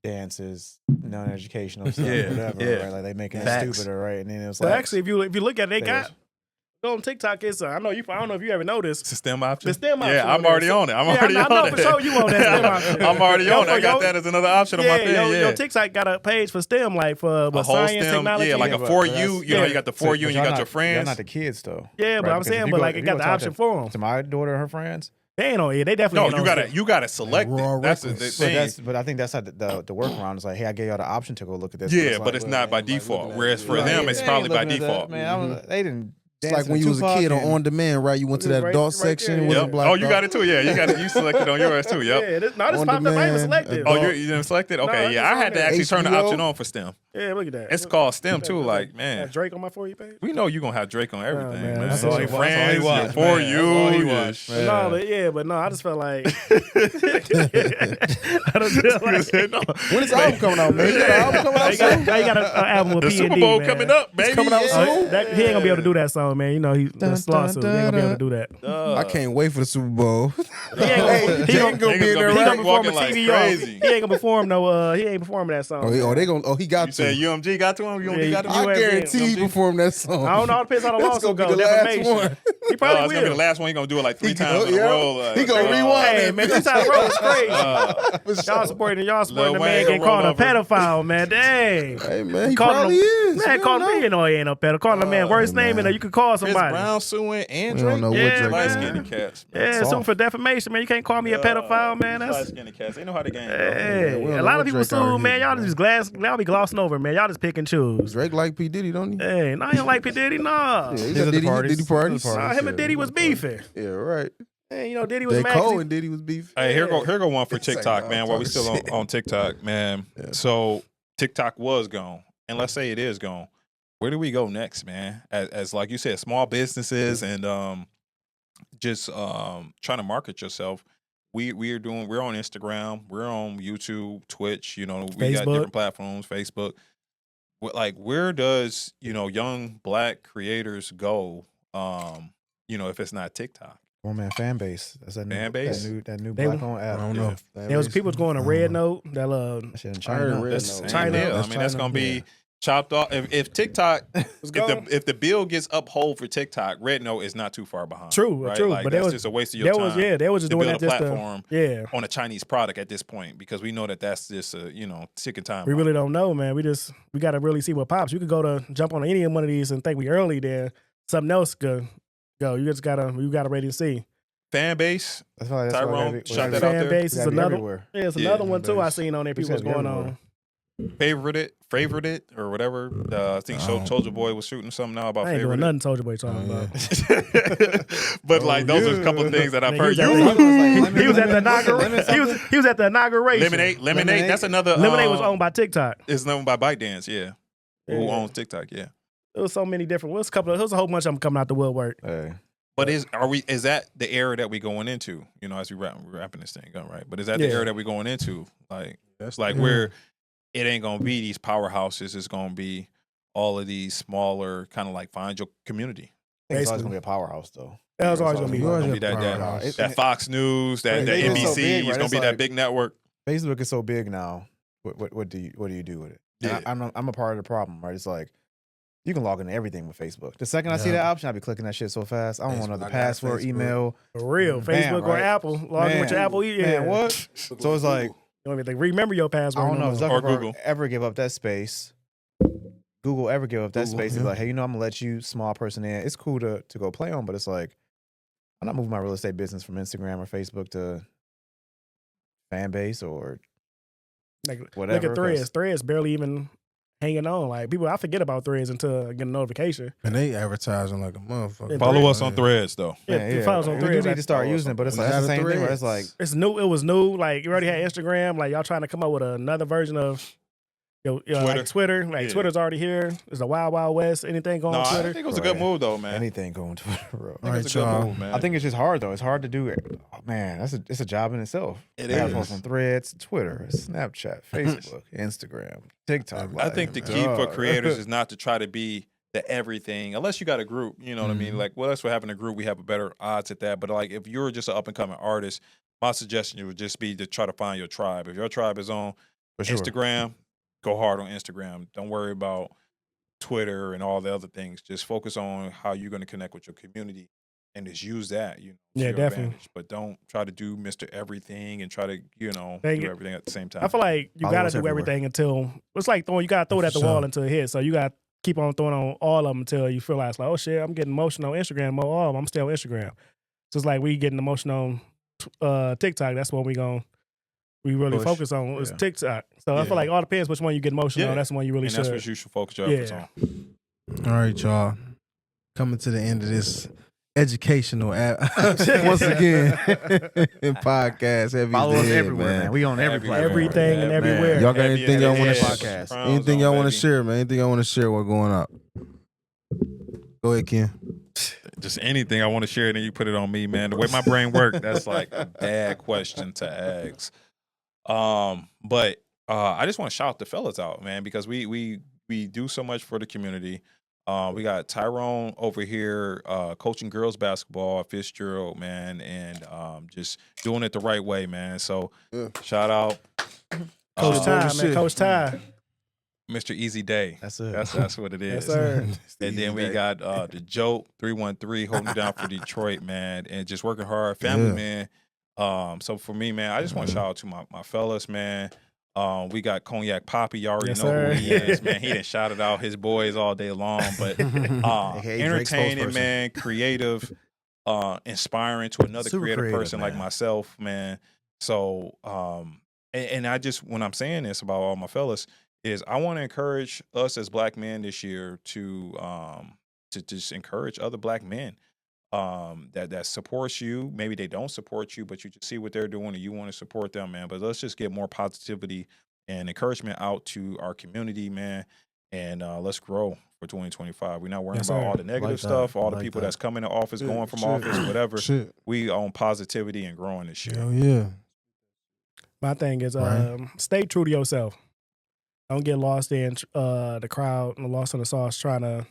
dances, non-educational stuff, whatever. Right? Like they making it stupider, right? And then it was like, actually, if you look at it, they got. On TikTok, it's I don't know if you ever noticed. It's a STEM option. The STEM option. Yeah, I'm already on it. I know for sure you on that STEM option. I'm already on it. I got that as another option on my thing. Your TikTok got a page for STEM, like for science, STEM, technology. Yeah, like a For You. You know, you got the For You and you got your friends. You're not the kids, though. Yeah, but I'm saying, but like it got the option for them. To my daughter and her friends. They ain't on it. They definitely no. You gotta select it. That's the thing. But I think that's how the workaround is like, hey, I gave y'all the option to go look at this. Yeah, but it's not by default. Whereas for them, it's probably by default. Man, they didn't. It's like when you was a kid on demand, right? You went to that adult section. Yep. Oh, you got it too. Yeah, you got it. You selected on yours too. Yep. Yeah, this popped up. I even selected. Oh, you didn't select it? Okay, yeah. I had to actually turn the option on for STEM. Yeah, look at that. It's called STEM too. Like, man, Drake on my For You page. We know you gonna have Drake on everything, man. That's all he friends, watched. For You. No, I just felt like I don't feel like. When is the album coming out, man? You got an album coming out soon? Now you got an album with the P&D, Super Bowl man. coming up, baby. It's coming out soon. He ain't gonna be able to do that song, man. You know that's lawsuit. He ain't gonna be able to do that. I can't wait for the Super Bowl. He ain't gonna be in there. He gonna perform a like TV crazy. He ain't gonna perform no. He ain't performing that song. They gonna. Oh, he got You to. said UMG got to him. UMG got to him. I guarantee he performed that song. I don't know. It depends how the That's lawsuit gonna go. be the last Defamation. one. He probably It's gonna be the will. last one. He gonna do it like 3 times in a row. He gonna rewind. Hey man, 3 times in a row is crazy. Y'all supporting the man getting called a pedophile, man. Dang. Hey man, he probably is. Man, call me. You know he ain't no pedophile. Calling a man worst name in there. You could call Chris somebody. Brown suing and We Drake. don't know what Yeah, Drake Light man. skinny cats. Yeah, suing for defamation, man. You can't call me a pedophile, man. Light That's skinny cats. They know how the game goes. hey. we don't A know lot what of people Drake out sue, here man. Y'all doing. just y'all be glossing over, man. Y'all just pick and choose. Drake like P Diddy, don't he? Hey, nah, you don't like P Diddy, nah. Yeah, He's at the Diddy parties. parties. Nah, him and Diddy was beefing. Yeah, right. Hey, you know Diddy was J. mad. Cole and Diddy was beef. Hey, here go one for It's like, TikTok, nah, man. I'm While we talking still shit. on TikTok, man. Yeah. So TikTok was gone, and let's say it is gone. Where do we go next, man? As like you said, small businesses and just trying to market yourself. We're on Instagram, we're on YouTube, Twitch. You know, we got Facebook. different platforms, Facebook. Like, where does young Black creators go? You know, if it's not TikTok. Oh man, fan base. That's that Fan base? That new They- black on app. I don't know. There was people going to Red Note. That That shit in I China. heard Red That's Note. the China. same deal. I That's mean, that's China. gonna be chopped off. If TikTok, gone. if the bill gets upheld for TikTok, Red Note is not too far behind. True, right? true. Like, But that's that was just a waste of your time. they was just to doing build that a just platform yeah. on a Chinese product at this point because we know that's just a ticking time. We bomb. really don't know, man. We got to really see what pops. You could jump on any one of these and think we early there. Something else could go. You gotta wait and see. Fan base. That's why Tyrone, shot that out Fan there. base is another. Yeah, it's another one too. I base. seen on there. We People was said we going everywhere. on. Favorite it or whatever. I think Soulja Boy was shooting something now about I ain't doing favorite. nothing. Soulja Boy talking about. But like those are a couple of things that I've Man, heard. he was at the inauguration. He was at the inauguration. Lemonade. That's another. Lemonade was owned by TikTok. It's owned by ByteDance. Yeah. Who owns TikTok? Yeah. There was so many different. There was a whole bunch of them coming out the woodwork. Hey. But is that the era that we going into? You know, as we're wrapping this thing up, right? But is that the Yeah. era that we going into? Like That's like where it ain't gonna be these powerhouses. It's gonna be all of these smaller, kind of like find your community. I think it's always gonna be a powerhouse though. That was always gonna be. It's It's always gonna be a that powerhouse. that Fox News, that They get so NBC. big, It's right? gonna It's be that like- big network. Facebook is so big now. What do you do with it? Yeah. I'm a part of the problem, right? It's like you can log into everything with Facebook. The second I see that option, I'll be clicking that shit so fast. I don't want to know the I got password, Facebook. email. For real. Bam, Facebook or right? Apple. Log in with your Apple. Yeah. Man, what? So it's like You don't even think, remember your password. I don't know if no more. Or Zuckerberg Google. ever give up that space. Google ever give up that Google, space? It's yeah. like, hey, I'm gonna let you small person in. It's cool to go play on, but it's like I'm not moving my real estate business from Instagram or Facebook to fan base or Like, whatever. Look at Threads. 'cause- Threads barely even hanging on. Like people, I forget about Threads until I get a notification. And they advertising like a motherfucker. Yeah, Follow us Yeah. on Threads though. Yeah, Yeah, follow us on we do Threads. need to start using it, but it's We like that's the got same thing. Where it's Threads. like It's new. It was new. Like you already had Instagram. Like y'all trying to come up with another version of Twitter. Twitter's already here. Is the Wild Wild West. Anything going on Twitter? I think it was a good move though, man. Anything going Twitter, bro. I think it's a good move, man. I think it's just hard though. It's hard to do it. Oh, man, it's a job in itself. It is. On Threads, Twitter, Snapchat, Facebook, Instagram, TikTok. I think the key for creators is not to try to be the everything, unless you got a group. You know what I mean? Like, well, that's what having a group. We have a better odds at that. But like, if you're just an up and coming artist, my suggestion would just be to try to find your tribe. If your tribe is on Instagram, go hard on Instagram. Don't worry about Twitter and all the other things. Just focus on how you're going to connect with your community and just use that, to your definitely. advantage. But don't try to do Mr. Everything and try to, do everything at the same time. I feel like you got to do everything until it's like you got to throw it at the wall until it hits. So you got to keep on throwing on all of them until you feel like, oh shit, I'm getting emotional on Instagram. Oh, I'm still on Instagram. So it's like we getting emotional on TikTok. That's what we really focus on is TikTok. So I feel like all depends which one you get emotional on. That's the one you really should. That's what you should focus your efforts on. All right, y'all. Coming to the end of this educational once again podcast. Follow us everywhere, man. We on every platform. Everything and everywhere. Y'all got anything y'all want to podcast? Anything y'all want to share, man? Anything y'all want to share? What's going up? Go ahead, Ken. Just anything I want to share, and then you put it on me, man. The way my brain works, that's like a bad question to ask. But I just want to shout the fellas out, man, because we do so much for the community. We got Tyrone over here coaching girls basketball at Fitzgerald, man, and just doing it the right way, man. So shout out Coach Ty, man. Coach Ty. Mr. Easy Day. That's it. That's what it is. Yes, sir. And then we got the Joe 313 holding it down for Detroit, man, and just working hard, family, man. So for me, man, I just want to shout out to my fellas, man. We got Cognac Poppy. You already know who he is, man. He done shouted out his boys all day long, but entertaining, man, creative, inspiring to another creative person like myself, man. So, and I just, when I'm saying this about all my fellas, is I want to encourage us as black men this year to just encourage other black men that supports you. Maybe they don't support you, but you just see what they're doing and you want to support them, man. But let's just get more positivity and encouragement out to our community, man. And let's grow for 2025. We're not worrying about all the negative stuff, all the people that's coming to office, going from office, whatever. We own positivity and growing this year. Hell yeah. My thing is stay true to yourself. Don't get lost in the crowd and lost in the sauce trying to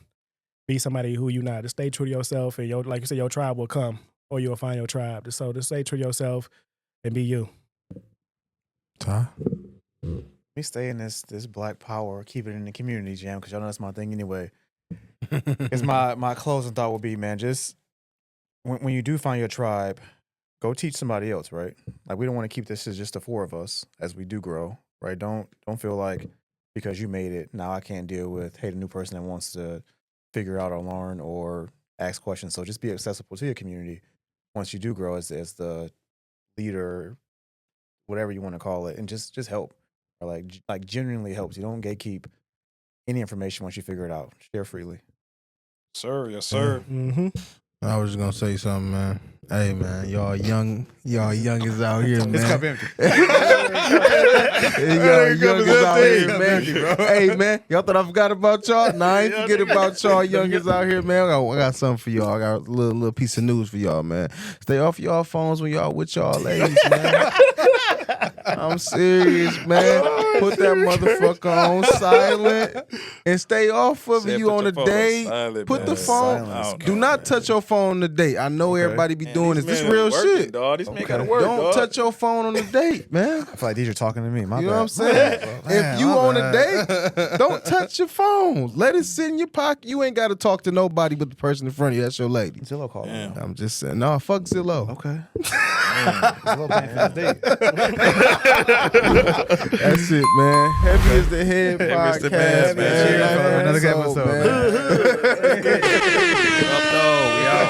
be somebody who you're not. Just stay true to yourself, and like you said, your tribe will come, or you'll find your tribe. So just stay true to yourself and be you. Ty? Me stay in this black power, keep it in the community jam, because y'all know that's my thing anyway. It's my closing thought would be, man, just when you do find your tribe, go teach somebody else, right? Like, we don't want to keep this as just the four of us as we do grow, right? Don't feel like because you made it, now I can't deal with, the new person that wants to figure out or learn or ask questions. So just be accessible to your community once you do grow as the leader, whatever you want to call it, and just help, or like genuinely helps. You don't gatekeep any information once you figure it out. Share freely. Sir, yes, sir. Mm-hmm. I was just gonna say something, man. Hey, man, y'all young is out here, man. It's cup empty. Y'all young is out here, man. Hey, man, y'all thought I forgot about y'all? Nah, I ain't forget about y'all young is out here, man. I got something for y'all. I got a little piece of news for y'all, man. Stay off y'all phones when y'all with y'all ladies, man. I'm serious, man. Put that motherfucker on silent and stay off of it. You on a date, put the phone. Do not touch your phone on the date. I know everybody be doing this. This real shit. Dog. These men gotta work, Don't touch your phone on the date, man. I feel like these are talking to me. My you bad. know what I'm saying? If you on a date, don't touch your phone. Let it sit in your pocket. You ain't got to talk to nobody but the person in front of you. That's your lady. Zillow call. I'm just saying. No, fuck Zillow. Okay. Zillow paying for that date. That's it, man. Heavy as the Head podcast, man. Cheers for another episode, man. Up though, we out.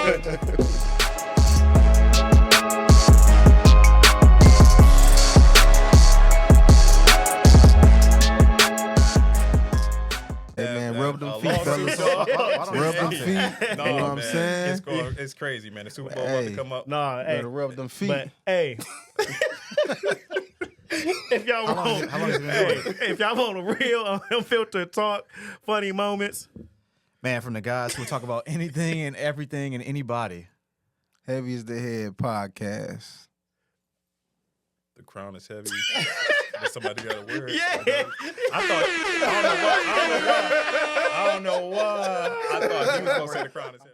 Hey, man, rub them feet, fellas. Rub them feet. You know what I'm saying? It's crazy, man. The Super Bowl about to come up. Nah, hey. Better rub them feet. But, hey. If y'all want, how long has it been going? if y'all want a real unfiltered talk, funny moments. Man, from the guys who talk about anything and everything and anybody. Heavy is the Head podcast. The crown is heavy. Somebody got a word. Yeah. I don't know why. I thought he was gonna say the crown is heavy.